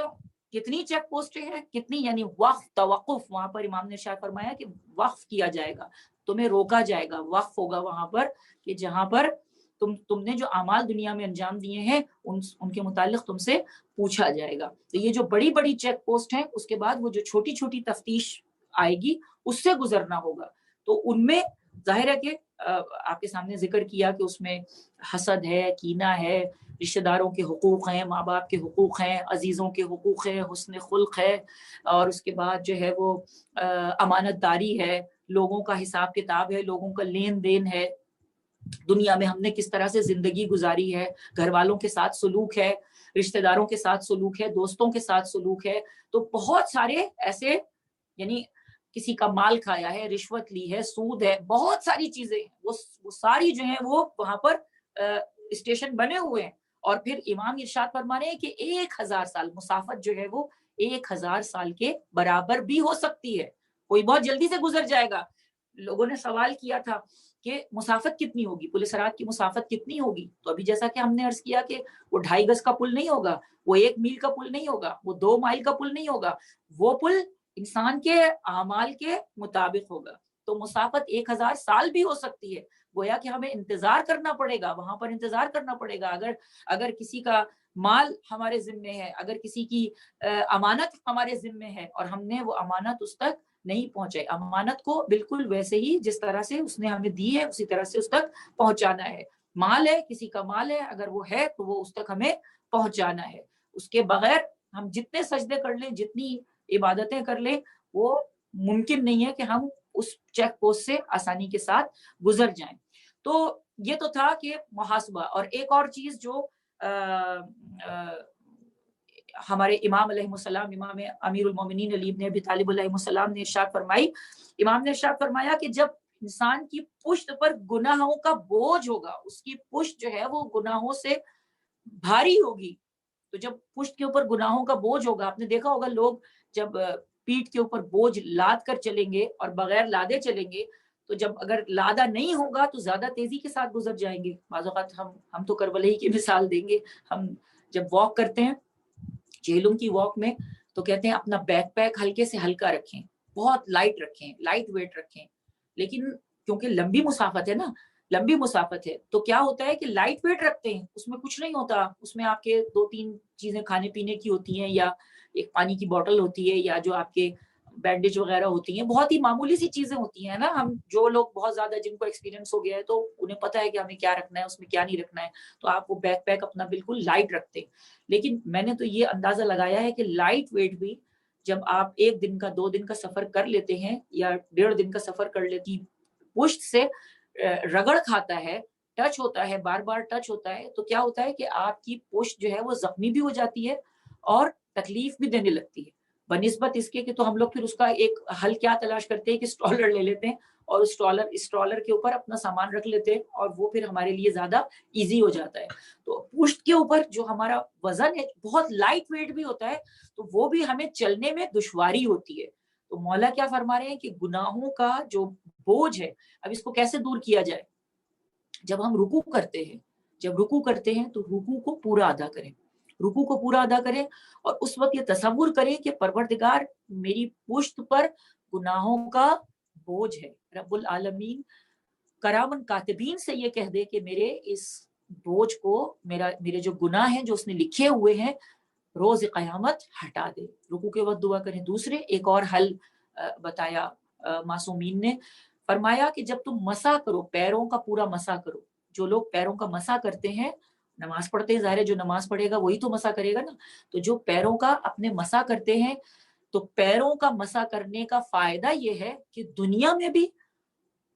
کتنی چیک پوسٹیں ہیں؟ کتنی؟ یعنی وقف، توقف. وہاں پر امام نے ارشاد فرمایا کہ وقف کیا جائے گا، تمہیں روکا جائے گا، وقف ہوگا وہاں پر، کہ جہاں پر تم نے جو اعمال دنیا میں انجام دیے ہیں ان کے متعلق تم سے پوچھا جائے گا. تو یہ جو بڑی بڑی چیک پوسٹ ہیں، اس کے بعد وہ جو چھوٹی چھوٹی تفتیش آئے گی اس سے گزرنا ہوگا. تو ان میں ظاہر ہے کہ آپ کے سامنے ذکر کیا کہ اس میں حسد ہے، کینہ ہے، رشتہ داروں کے حقوق ہیں، ماں باپ کے حقوق ہیں، عزیزوں کے حقوق ہیں، حسن خلق ہے، اور اس کے بعد جو ہے وہ امانت داری ہے، لوگوں کا حساب کتاب ہے، لوگوں کا لین دین ہے، دنیا میں ہم نے کس طرح سے زندگی گزاری ہے، گھر والوں کے ساتھ سلوک ہے، رشتہ داروں کے ساتھ سلوک ہے، دوستوں کے ساتھ سلوک ہے. تو بہت سارے ایسے، یعنی کسی کا مال کھایا ہے، رشوت لی ہے، سود ہے، بہت ساری چیزیں ہیں، وہ ساری جو ہیں وہ وہاں پر اسٹیشن بنے ہوئے ہیں. اور پھر امام ارشاد فرما رہے ہیں کہ 1000 سال مسافت جو ہے وہ 1000 سال کے برابر بھی ہو سکتی ہے. کوئی بہت جلدی سے گزر جائے گا. لوگوں نے سوال کیا تھا کہ مسافت کتنی ہوگی، پل صراط کی مسافت کتنی ہوگی؟ تو ابھی جیسا کہ ہم نے عرض کیا کہ وہ 2.5 گز کا پل نہیں ہوگا، وہ 1 میل کا پل نہیں ہوگا، وہ 2 مائل کا پل نہیں ہوگا، وہ پل انسان کے اعمال کے مطابق ہوگا. تو مسافت 1000 سال بھی ہو سکتی ہے. گویا کہ ہمیں انتظار کرنا پڑے گا، وہاں پر انتظار کرنا پڑے گا. اگر کسی کا مال ہمارے ذمے ہے، اگر کسی کی امانت ہمارے ذمے ہے اور ہم نے وہ امانت اس تک نہیں پہنچائے، امانت کو بالکل ویسے ہی جس طرح سے اس نے ہمیں دی ہے اسی طرح سے اس تک پہنچانا ہے. مال ہے، کسی کا مال ہے، اگر وہ ہے تو وہ اس تک ہمیں پہنچانا ہے. اس کے بغیر ہم جتنے سجدے کر لیں، جتنی عبادتیں کر لیں، وہ ممکن نہیں ہے کہ ہم اس چیک پوسٹ سے آسانی کے ساتھ گزر جائیں. تو یہ تو تھا کہ محاسبہ. اور ایک اور چیز جو ہمارے امام علیہ السلام، امام امیر المومنین علی بن ابی طالب علیہ السلام نے ارشاد فرمائی، امام نے ارشاد فرمایا کہ جب انسان کی پشت پر گناہوں کا بوجھ ہوگا، اس کی پشت جو ہے وہ گناہوں سے بھاری ہوگی، تو جب پشت کے اوپر گناہوں کا بوجھ ہوگا، آپ نے دیکھا ہوگا لوگ جب پیٹھ کے اوپر بوجھ لاد کر چلیں گے اور بغیر لادے چلیں گے، تو جب اگر لادا نہیں ہوگا تو زیادہ تیزی کے ساتھ گزر جائیں گے. بعض اوقات ہم تو کربلا کی مثال دیں گے، ہم جب واک کرتے ہیں جہلم کی واک میں، تو کہتے ہیں اپنا بیک پیک ہلکے سے ہلکا رکھیں، بہت لائٹ رکھیں، لائٹ ویٹ رکھیں. لیکن کیونکہ لمبی مسافت ہے نا، لمبی مسافت ہے، تو کیا ہوتا ہے کہ لائٹ ویٹ رکھتے ہیں، اس میں کچھ نہیں ہوتا، اس میں آپ کے 2-3 چیزیں کھانے پینے کی ہوتی ہیں، یا ایک پانی کی بوٹل ہوتی ہے، یا جو آپ کے بینڈیج وغیرہ ہوتی ہیں، بہت ہی معمولی سی چیزیں ہوتی ہیں نا. ہم جو لوگ بہت زیادہ جن کو ایکسپیرینس ہو گیا ہے تو انہیں پتا ہے کہ ہمیں کیا رکھنا ہے، اس میں کیا نہیں رکھنا ہے، تو آپ وہ بیک پیک اپنا بالکل لائٹ رکھتے ہیں. لیکن میں نے تو یہ اندازہ لگایا ہے کہ لائٹ ویٹ بھی جب آپ 1 دن کا 2 دن کا سفر کر لیتے ہیں یا 1.5 دن کا سفر کر لیتی، پشت سے رگڑ کھاتا ہے، ٹچ ہوتا ہے، بار بار ٹچ ہوتا ہے، تو کیا ہوتا ہے کہ آپ کی پشت جو ہے وہ زخمی بھی ہو جاتی ہے اور تکلیف بھی دینے لگتی ہے. بنسبت اس کے کہ تو ہم لوگ پھر اس کا ایک حل کیا تلاش کرتے ہیں کہ اسٹرالر لے لیتے ہیں اور اسٹرالر کے اوپر اپنا سامان رکھ لیتے ہیں، اور وہ پھر ہمارے لیے زیادہ ایزی ہو جاتا ہے. تو پشت کے اوپر جو ہمارا وزن ہے بہت لائٹ ویٹ بھی ہوتا ہے، تو وہ بھی ہمیں چلنے میں دشواری ہوتی ہے. تو مولا کیا فرما رہے ہیں کہ گناہوں کا جو بوجھ ہے، اب اس کو کیسے دور کیا جائے؟ جب ہم رکوع کرتے ہیں، تو رکوع کو پورا ادا کریں، رکوع کو پورا ادا کریں، اور اس وقت یہ تصور کریں کہ پروردگار میری پشت پر گناہوں کا بوجھ ہے. رب العالمین کرامن کاتبین سے یہ کہہ دے کہ میرے اس بوجھ کو، میرے جو گناہ ہیں جو اس نے لکھے ہوئے ہیں، روز قیامت ہٹا دے. رکوع کے وقت دعا کریں. دوسرے ایک اور حل بتایا معصومین نے، فرمایا کہ جب تم مسح کرو، پیروں کا پورا مسح کرو. جو لوگ پیروں کا مسح کرتے ہیں، نماز پڑھتے ہیں، ظاہر ہے جو نماز پڑھے گا وہی تو مسح کرے گا نا، تو جو پیروں کا اپنے مسح کرتے ہیں، تو پیروں کا مسح کرنے کا فائدہ یہ ہے کہ دنیا میں بھی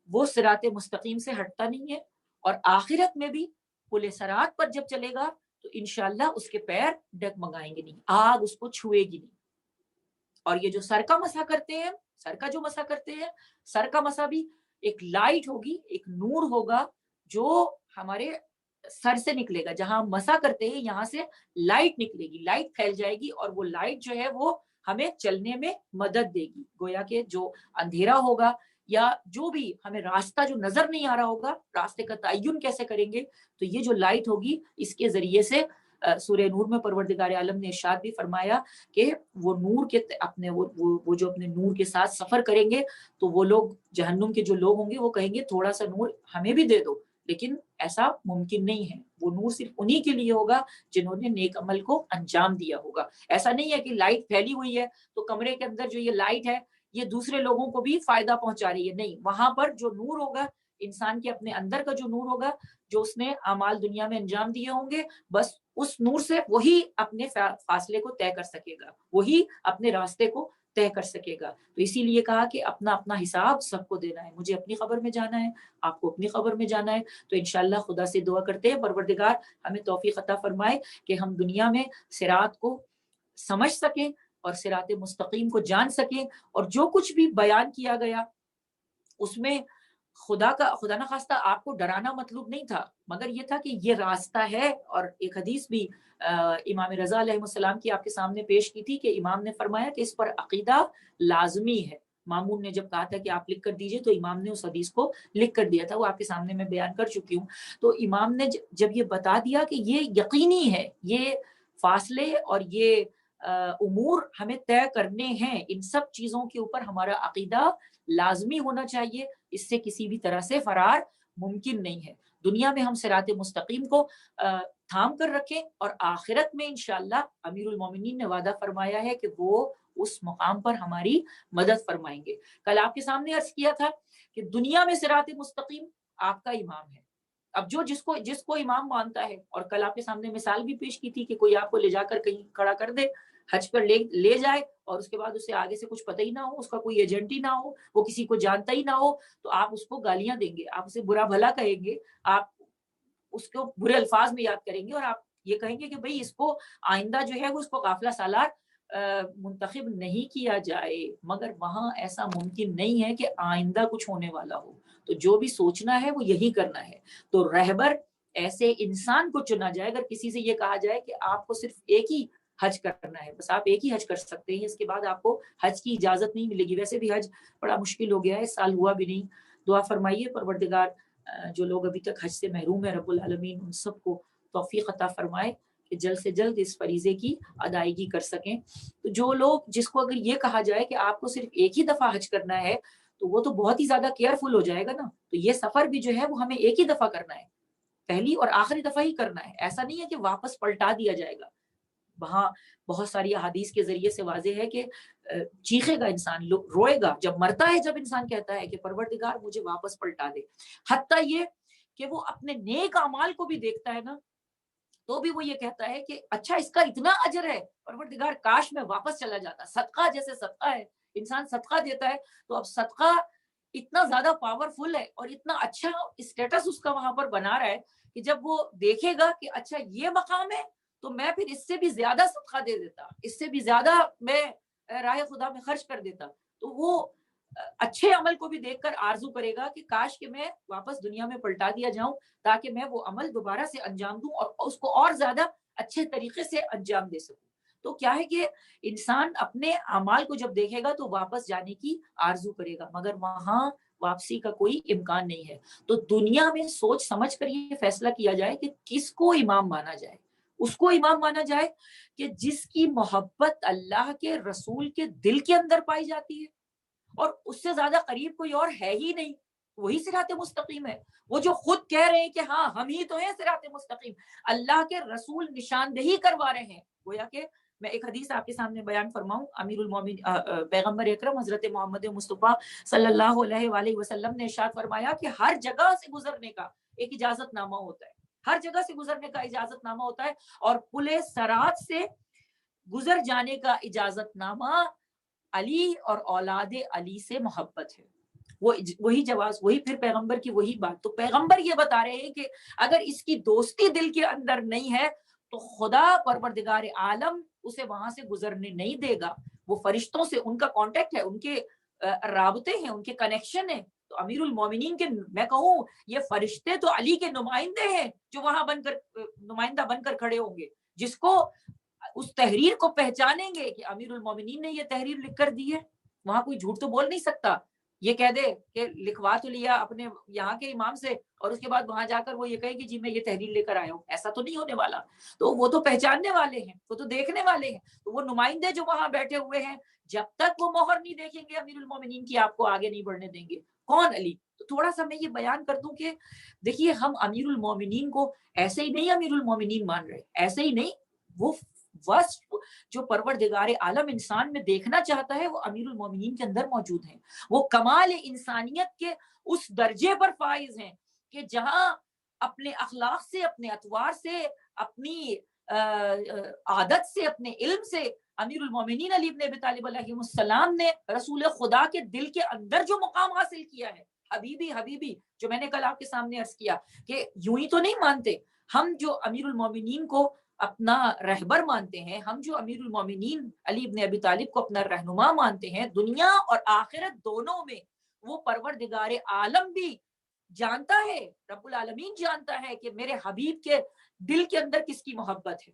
وہ صراط مستقیم سے ہٹتا نہیں ہے، اور آخرت میں بھی پل صراط پر جب چلے گا تو انشاءاللہ اس کے پیر ڈگمگائیں گے نہیں، آگ اس کو چھوئے گی نہیں. اور یہ جو سر کا مسح کرتے ہیں، سر کا جو مسح کرتے ہیں، سر کا مسح بھی ایک لائٹ ہوگی، ایک نور ہوگا جو ہمارے سر سے نکلے گا. جہاں ہم مسح کرتے ہیں یہاں سے لائٹ نکلے گی، لائٹ پھیل جائے گی، اور وہ لائٹ جو ہے وہ ہمیں چلنے میں مدد دے گی. گویا کہ جو اندھیرا ہوگا یا جو بھی ہمیں راستہ جو نظر نہیں آ رہا ہوگا، راستے کا تعین کیسے کریں گے، تو یہ جو لائٹ ہوگی اس کے ذریعے سے سورہ نور میں پروردگار عالم نے ارشاد بھی فرمایا کہ وہ نور کے اپنے وہ جو اپنے نور کے ساتھ سفر کریں گے، تو وہ لوگ جہنم کے جو لوگ ہوں گے وہ کہیں گے تھوڑا سا نور ہمیں بھی دے دو، لیکن ایسا ممکن نہیں ہے. وہ نور صرف انہی کے لیے ہوگا جنہوں نے نیک عمل کو انجام دیا ہوگا. ایسا نہیں ہے کہ لائٹ پھیلی ہوئی ہے تو کمرے کے اندر جو یہ لائٹ ہے یہ دوسرے لوگوں کو بھی فائدہ پہنچا رہی ہے، نہیں. وہاں پر جو نور ہوگا، انسان کے اپنے اندر کا جو نور ہوگا، جو اس نے اعمال دنیا میں انجام دیے ہوں گے، بس اس نور سے وہی اپنے فاصلے کو طے کر سکے گا، وہی اپنے راستے کو طے کر سکے گا. تو اسی لیے کہا کہ اپنا اپنا حساب سب کو دینا ہے. مجھے اپنی خبر میں جانا ہے، آپ کو اپنی خبر میں جانا ہے. تو انشاءاللہ خدا سے دعا کرتے ہیں پروردگار ہمیں توفیق عطا فرمائے کہ ہم دنیا میں صراط کو سمجھ سکیں اور صراط مستقیم کو جان سکیں، اور جو کچھ بھی بیان کیا گیا اس میں خدا نخواستہ آپ کو ڈرانا مطلوب نہیں تھا، مگر یہ تھا کہ یہ راستہ ہے. اور ایک حدیث بھی امام رضا علیہ السلام کی آپ کے سامنے پیش کی تھی کہ امام نے فرمایا کہ اس پر عقیدہ لازمی ہے. مامون نے جب کہا تھا کہ آپ لکھ کر دیجئے تو امام نے اس حدیث کو لکھ کر دیا تھا، وہ آپ کے سامنے میں بیان کر چکی ہوں. تو امام نے جب یہ بتا دیا کہ یہ یقینی ہے، یہ فاصلے اور یہ امور ہمیں طے کرنے ہیں، ان سب چیزوں کے اوپر ہمارا عقیدہ لازمی ہونا چاہیے، اس سے کسی بھی طرح سے فرار ممکن نہیں ہے. دنیا میں ہم صراط مستقیم کو تھام کر رکھیں، اور آخرت میں انشاءاللہ امیر المومنین نے وعدہ فرمایا ہے کہ وہ اس مقام پر ہماری مدد فرمائیں گے. کل آپ کے سامنے عرض کیا تھا کہ دنیا میں صراط مستقیم آپ کا امام ہے. اب جس کو امام مانتا ہے، اور کل آپ کے سامنے مثال بھی پیش کی تھی کہ کوئی آپ کو لے جا کر کہیں کھڑا کر دے، حج پر لے جائے، اور اس کے بعد اسے آگے سے کچھ پتہ ہی نہ ہو، اس کا کوئی ایجنٹ ہی نہ ہو، وہ کسی کو جانتا ہی نہ ہو، تو آپ اس کو گالیاں دیں گے، آپ اسے برا بھلا کہیں گے، آپ اس کو برے الفاظ میں یاد کریں گے، اور آپ یہ کہیں گے کہ بھئی اس کو آئندہ جو ہے وہ اس کو قافلہ سالار منتخب نہیں کیا جائے، مگر وہاں ایسا ممکن نہیں ہے کہ آئندہ کچھ ہونے والا ہو، تو جو بھی سوچنا ہے وہ یہی کرنا ہے۔ تو رہبر ایسے انسان کو چنا جائے، اگر کسی سے یہ کہا جائے کہ آپ کو صرف ایک ہی حج کرنا ہے، بس آپ ایک ہی حج کر سکتے ہیں، اس کے بعد آپ کو حج کی اجازت نہیں ملے گی، ویسے بھی حج بڑا مشکل ہو گیا ہے، اس سال ہوا بھی نہیں، دعا فرمائیے پروردگار جو لوگ ابھی تک حج سے محروم ہیں رب العالمین ان سب کو توفیق عطا فرمائے کہ جلد سے جلد اس فریضے کی ادائیگی کر سکیں۔ تو جو لوگ جس کو اگر یہ کہا جائے کہ آپ کو صرف ایک ہی دفعہ حج کرنا ہے تو وہ تو بہت ہی زیادہ کیئرفل ہو جائے گا نا، تو یہ سفر بھی جو ہے وہ ہمیں ایک ہی دفعہ کرنا ہے، پہلی اور آخری دفعہ ہی کرنا ہے، ایسا نہیں ہے کہ واپس پلٹا دیا جائے گا۔ وہاں بہت ساری احادیث کے ذریعے سے واضح ہے کہ چیخے گا انسان، روئے گا جب مرتا ہے، جب انسان کہتا ہے کہ پروردگار مجھے واپس پلٹا دے۔ حتیٰ یہ کہ وہ اپنے نیک اعمال کو بھی دیکھتا ہے نا، تو بھی وہ یہ کہتا ہے کہ اچھا اس کا اتنا اجر ہے، پروردگار کاش میں واپس چلا جاتا۔ صدقہ جیسے صدقہ ہے، انسان صدقہ دیتا ہے تو اب صدقہ اتنا زیادہ پاورفل ہے اور اتنا اچھا اسٹیٹس اس کا وہاں پر بنا رہا ہے کہ جب وہ دیکھے گا کہ اچھا یہ مقام ہے تو میں پھر اس سے بھی زیادہ صدقہ دے دیتا، اس سے بھی زیادہ میں راہ خدا میں خرچ کر دیتا، تو وہ اچھے عمل کو بھی دیکھ کر آرزو کرے گا کہ کاش کہ میں واپس دنیا میں پلٹا دیا جاؤں تاکہ میں وہ عمل دوبارہ سے انجام دوں اور اس کو اور زیادہ اچھے طریقے سے انجام دے سکوں۔ تو کیا ہے کہ انسان اپنے اعمال کو جب دیکھے گا تو واپس جانے کی آرزو کرے گا، مگر وہاں واپسی کا کوئی امکان نہیں ہے۔ تو دنیا میں سوچ سمجھ کر یہ فیصلہ کیا جائے کہ کس کو امام مانا جائے، اس کو امام مانا جائے کہ جس کی محبت اللہ کے رسول کے دل کے اندر پائی جاتی ہے، اور اس سے زیادہ قریب کوئی اور ہے ہی نہیں، وہی صراط مستقیم ہے۔ وہ جو خود کہہ رہے ہیں کہ ہاں ہم ہی تو ہیں صراط مستقیم، اللہ کے رسول نشاندہی کروا رہے ہیں۔ گویا کہ میں ایک حدیث آپ کے سامنے بیان فرماؤں، امیر المومنین پیغمبر اکرم حضرت محمد مصطفیٰ صلی اللہ علیہ وآلہ وسلم نے ارشاد فرمایا کہ ہر جگہ سے گزرنے کا ایک اجازت نامہ ہوتا ہے، ہر جگہ سے گزرنے کا اجازت نامہ ہوتا ہے، اور پل صراط سے گزر جانے کا اجازت نامہ علی اور اولاد علی سے محبت ہے۔ وہی جواز، وہی پھر پیغمبر کی وہی بات۔ تو پیغمبر یہ بتا رہے ہیں کہ اگر اس کی دوستی دل کے اندر نہیں ہے تو خدا پروردگار عالم اسے وہاں سے گزرنے نہیں دے گا۔ وہ فرشتوں سے ان کا کانٹیکٹ ہے، ان کے رابطے ہیں، ان کے کنیکشن ہیں۔ تو امیر المومنین کے میں کہوں یہ فرشتے تو علی کے نمائندے ہیں جو وہاں نمائندہ بن کر کھڑے ہوں گے، جس کو اس تحریر کو پہچانیں گے کہ امیر المومنین نے یہ تحریر لکھ کر دی ہے، وہاں کوئی جھوٹ تو بول نہیں سکتا، یہ کہہ دے کہ لکھوا تو لیا اپنے یہاں کے امام سے اور اس کے بعد وہاں جا کر وہ یہ کہے کہ جی میں یہ تحریر لے کر آیا ہوں، ایسا تو نہیں ہونے والا۔ تو وہ تو پہچاننے والے ہیں، وہ تو دیکھنے والے ہیں، تو وہ نمائندے جو وہاں بیٹھے ہوئے ہیں جب تک وہ مہر نہیں دیکھیں گے امیر المومنین کی آپ کو آگے نہیں بڑھنے دیں گے۔ کون علی؟ تو تھوڑا سا میں یہ بیان کر دوں کہ دیکھیے ہم امیر المومنین کو ایسے ہی نہیں امیر المومنین مان رہے، ایسے ہی نہیں، وہ وصف جو پروردگار عالم انسان میں دیکھنا چاہتا ہے وہ امیر المومنین کے اندر موجود ہیں۔ وہ کمال انسانیت کے اس درجے پر فائز ہیں کہ جہاں اپنے اخلاق سے، اپنے اطوار سے، اپنی عادت سے، اپنے علم سے امیر المومنین علی بن ابی طالب علیہ السلام نے رسول خدا کے دل کے اندر جو مقام حاصل کیا ہے، حبیبی حبیبی، جو میں نے کل آپ کے سامنے عرض کیا کہ یوں ہی تو نہیں مانتے ہم جو امیر المومنین کو اپنا رہبر مانتے ہیں، ہم جو امیر المومنین علی بن ابی طالب کو اپنا رہنما مانتے ہیں، دنیا اور آخرت دونوں میں وہ پروردگار عالم بھی جانتا ہے، رب العالمین جانتا ہے کہ میرے حبیب کے دل کے اندر کس کی محبت ہے۔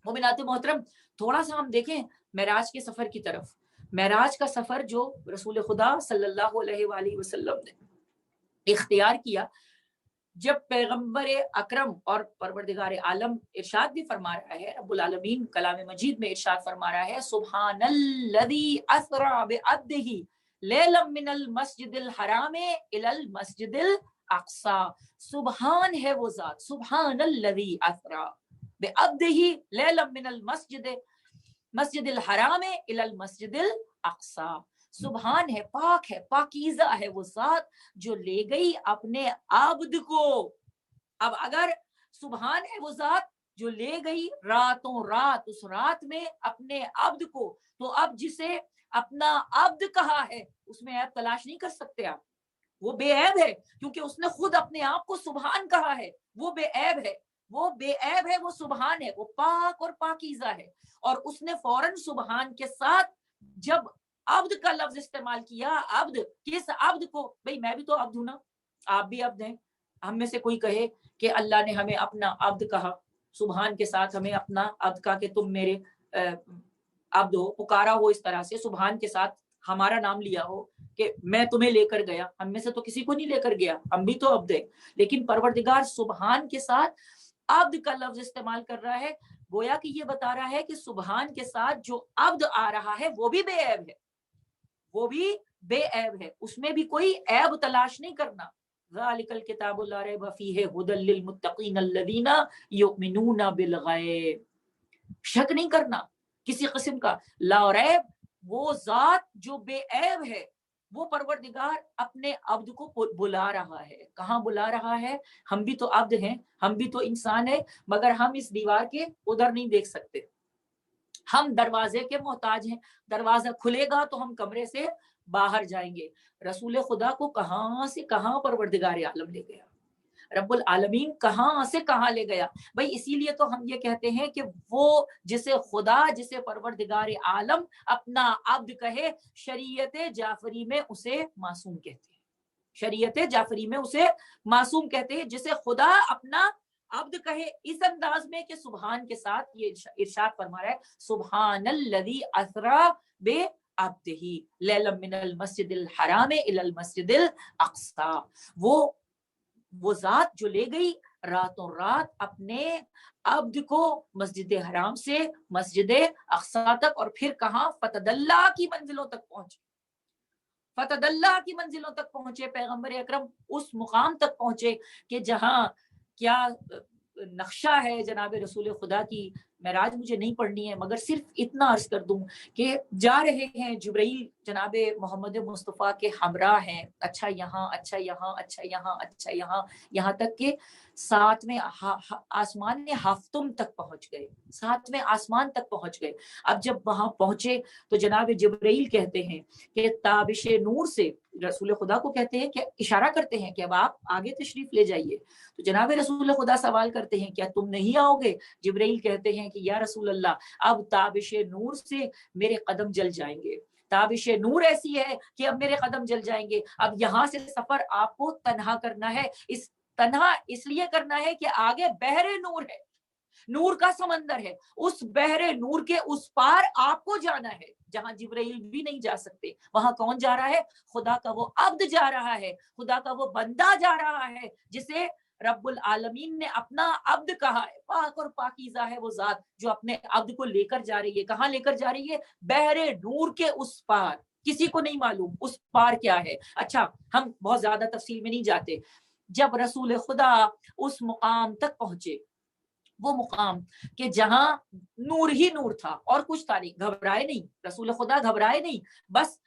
مومنات محترم، تھوڑا سا ہم دیکھیں معراج کے سفر کی طرف۔ معراج کا سفر جو رسول خدا صلی اللہ علیہ وآلہ وسلم نے اختیار کیا، جب پیغمبر اکرم اور پروردگار عالم ارشاد بھی فرما رہا ہے، رب العالمین کلام مجید میں ارشاد فرما رہا ہے، سبحان الذی اسری بعبدہ لیلا من المسجد الحرام الی المسجد الاقصی۔ سبحان ہے وہ ذات، سبحان الذی اسری بعبدہ لیلا من مسجد الحرام الی المسجد الاقصی۔ سبحان ہے، پاک ہے، پاکیزہ ہے وہ ذات جو لے گئی اپنے عبد کو۔ اب اگر سبحان ہے وہ ذات جو لے گئی راتوں رات اس رات میں اپنے عبد کو، تو اب جسے اپنا عبد کہا ہے اس میں عیب تلاش نہیں کر سکتے آپ، وہ بے عیب ہے کیونکہ اس نے خود اپنے آپ کو سبحان کہا ہے، وہ بے عیب ہے۔ وہ بے عیب ہے، وہ سبحان ہے، وہ پاک اور پاکیزہ ہے. اور اس نے فوراً سبحان کے ساتھ جب عبد کا لفظ استعمال کیا، عبد، کس عبد کو؟ بھئی میں بھی تو عبد ہوں نا، آپ بھی عبد ہیں. ہم میں سے کوئی کہے کہ اللہ نے ہمیں اپنا عبد کہا، سبحان کے ساتھ ہمیں اپنا عبد کہا کہ تم میرے عبد ہو، پکارا ہو اس طرح سے، سبحان کے ساتھ ہمارا نام لیا ہو کہ میں تمہیں لے کر گیا. ہم میں سے تو کسی کو نہیں لے کر گیا، ہم بھی تو عبد ہیں. لیکن پروردگار سبحان کے ساتھ عبد کا لفظ استعمال کر رہا ہے، گویا کہ یہ بتا رہا ہے کہ سبحان کے ساتھ جو عبد آ رہا ہے وہ بھی بے عیب ہے، وہ بھی بے عیب ہے، اس میں بھی کوئی عیب تلاش نہیں کرنا. ذالک الکتاب لا ریب فیہ ھدی للمتقین الذین یؤمنون بالغیب. شک نہیں کرنا کسی قسم کا. لا ریب، وہ ذات جو بے عیب ہے، وہ پروردگار اپنے عبد کو بلا رہا ہے. کہاں بلا رہا ہے؟ ہم بھی تو عبد ہیں، ہم بھی تو انسان ہیں، مگر ہم اس دیوار کے ادھر نہیں دیکھ سکتے. ہم دروازے کے محتاج ہیں، دروازہ کھلے گا تو ہم کمرے سے باہر جائیں گے. رسول خدا کو کہاں سے کہاں پروردگار عالم لے گیا، رب العالمین کہاں سے کہاں لے گیا. بھائی اسی لیے تو ہم یہ کہتے ہیں کہ وہ جسے خدا، جسے پروردگار عالم اپنا عبد کہے، شریعت جعفری میں اسے معصوم کہتے ہیں. شریعت جعفری میں اسے معصوم کہتے ہیں. جسے خدا اپنا عبد کہے اس انداز میں کہ سبحان کے ساتھ یہ ارشاد فرما رہا ہے، سبحان الذی اسری بعبدہ لیلا من المسجد الحرام الی المسجد الاقصی. وہ ذات جو لے گئی راتوں رات اپنے عبد کو مسجد حرام سے مسجد اقصی تک، اور پھر کہاں؟ فتدلی کی منزلوں تک پہنچے. فتدلی کی منزلوں تک پہنچے پیغمبر اکرم، اس مقام تک پہنچے کہ جہاں کیا نقشہ ہے جناب رسول خدا کی. معراج مجھے نہیں پڑھنی ہے، مگر صرف اتنا عرض کر دوں کہ جا رہے ہیں جبرائیل جناب محمد مصطفیٰ کے ہمراہ ہیں. اچھا یہاں، اچھا یہاں، اچھا یہاں، اچھا یہاں، یہاں تک کہ ساتویں آسمان ہفتم تک پہنچ گئے، ساتویں آسمان تک پہنچ گئے. اب جب وہاں پہنچے تو جناب جبرائیل کہتے ہیں کہ تابش نور سے، رسول خدا کو کہتے ہیں کہ اشارہ کرتے ہیں کہ اب آپ آگے تشریف لے جائیے. تو جناب رسول خدا سوال کرتے ہیں کیا تم نہیں آؤ گے؟ جبرائیل کہتے ہیں کہ یا رسول اللہ، اب تابش نور سے میرے قدم جل جائیں گے. تابش نور ایسی ہے کہ اب میرے قدم جل جائیں گے. اب یہاں سے سفر آپ کو تنہا کرنا ہے. تنہا اس لیے کرنا ہے کہ آگے بحر نور ہے، نور کا سمندر ہے. اس بحر نور کے اس پار آپ کو جانا ہے جہاں جبرائیل بھی نہیں جا سکتے. وہاں کون جا رہا ہے؟ خدا کا وہ عبد جا رہا ہے، خدا کا وہ بندہ جا رہا ہے جسے رب العالمین نے اپنا عبد کہا ہے. پاک اور پاکیزہ ہے وہ ذات جو اپنے عبد کو لے کر جا رہی ہے. کہاں لے کر جا رہی ہے؟ بحر نور کے اس پار. کسی کو نہیں معلوم اس پار کیا ہے. اچھا ہم بہت زیادہ تفصیل میں نہیں جاتے. جب رسول خدا اس مقام تک پہنچے، وہ مقام کہ جہاں نور ہی نور تھا اور کچھ تھا نہیں، گھبرائے نہیں رسول خدا، گھبرائے نہیں. بس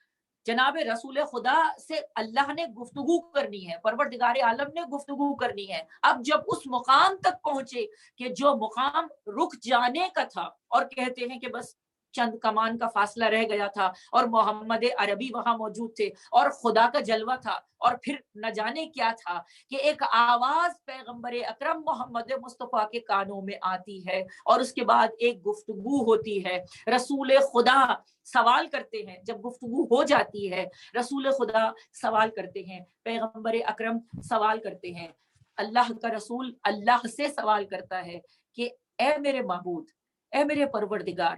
جناب رسول خدا سے اللہ نے گفتگو کرنی ہے، پروردگار عالم نے گفتگو کرنی ہے. اب جب اس مقام تک پہنچے کہ جو مقام رک جانے کا تھا، اور کہتے ہیں کہ بس چند کمان کا فاصلہ رہ گیا تھا، اور محمد عربی وہاں موجود تھے، اور خدا کا جلوہ تھا، اور پھر نہ جانے کیا تھا کہ ایک آواز پیغمبر اکرم محمد مصطفیٰ کے کانوں میں آتی ہے، اور اس کے بعد ایک گفتگو ہوتی ہے. رسول خدا سوال کرتے ہیں. جب گفتگو ہو جاتی ہے، رسول خدا سوال کرتے ہیں، پیغمبر اکرم سوال کرتے ہیں. اللہ کا رسول اللہ سے سوال کرتا ہے کہ اے میرے معبود، اے میرے پروردگار،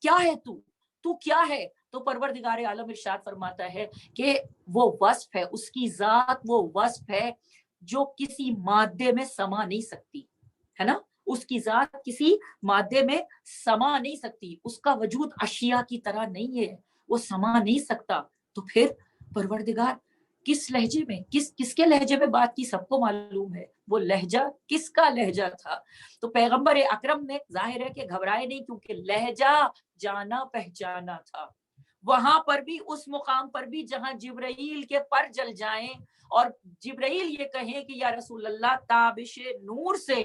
کیا ہے تو کیا ہے؟ تو پروردگار عالم ارشاد فرماتا ہے کہ وہ وصف ہے، اس کی ذات وہ وصف ہے جو کسی مادے میں سما نہیں سکتی ہے نا. اس کی ذات کسی مادے میں سما نہیں سکتی، اس کا وجود اشیاء کی طرح نہیں ہے، وہ سما نہیں سکتا. تو پھر پروردگار کس لہجے میں، کس کے لہجے میں بات کی سب کو معلوم ہے. وہ لہجہ کس کا لہجہ تھا؟ تو پیغمبر اکرم نے ظاہر ہے کہ گھبرائے نہیں، کیونکہ لہجہ جانا پہچانا تھا. وہاں پر بھی، اس مقام پر بھی جہاں جبرائیل کے پر جل جائیں اور جبرائیل یہ کہیں کہ یا رسول اللہ تابش نور سے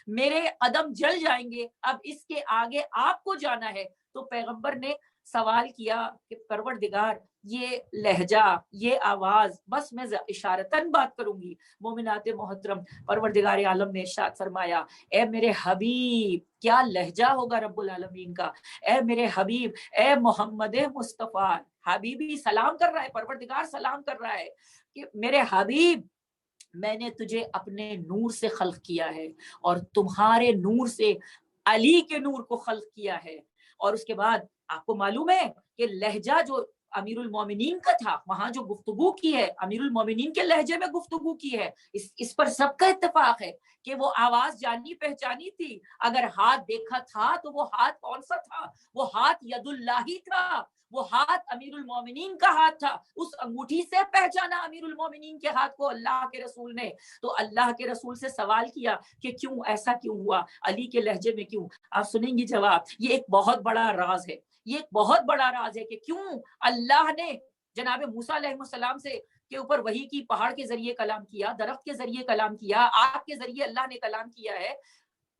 میرے قدم جل جائیں گے، اب اس کے آگے آپ کو جانا ہے. تو پیغمبر نے سوال کیا کہ پروردگار یہ لہجہ، یہ آواز، بس میں اشارتاً بات کروں گی۔ مومنات محترم، پروردگار عالم نے ارشاد فرمایا اے میرے حبیب، کیا لہجہ ہوگا رب العالمین کا، اے میرے حبیب، اے محمد مصطفیٰ، حبیبی سلام کر رہا ہے، پروردگار سلام کر رہا ہے کہ میرے حبیب، میں نے تجھے اپنے نور سے خلق کیا ہے اور تمہارے نور سے علی کے نور کو خلق کیا ہے۔ اور اس کے بعد آپ کو معلوم ہے کہ لہجہ جو امیر المومنین کا تھا، وہاں جو گفتگو کی ہے امیر المومنین کے لہجے میں گفتگو کی ہے، اس پر سب کا اتفاق ہے کہ وہ آواز جانی پہچانی تھی۔ اگر ہاتھ دیکھا تھا تو وہ ہاتھ کون سا تھا؟ وہ ہاتھ ید اللہ ہی تھا، وہ ہاتھ امیر المومنین کا ہاتھ تھا۔ اس انگوٹھی سے پہچانا امیر المومنین کے ہاتھ کو اللہ کے رسول نے۔ تو اللہ کے رسول سے سوال کیا کہ کیوں ایسا کیوں ہوا، علی کے لہجے میں کیوں؟ آپ سنیں گی جواب۔ یہ ایک بہت بڑا راز ہے، یہ ایک بہت بڑا راز ہے کہ کیوں اللہ نے جناب موسیٰ علیہ السلام سے کے اوپر وحی کی، پہاڑ کے ذریعے کلام کیا، درخت کے ذریعے کلام کیا، آگ کے ذریعے اللہ نے کلام کیا ہے۔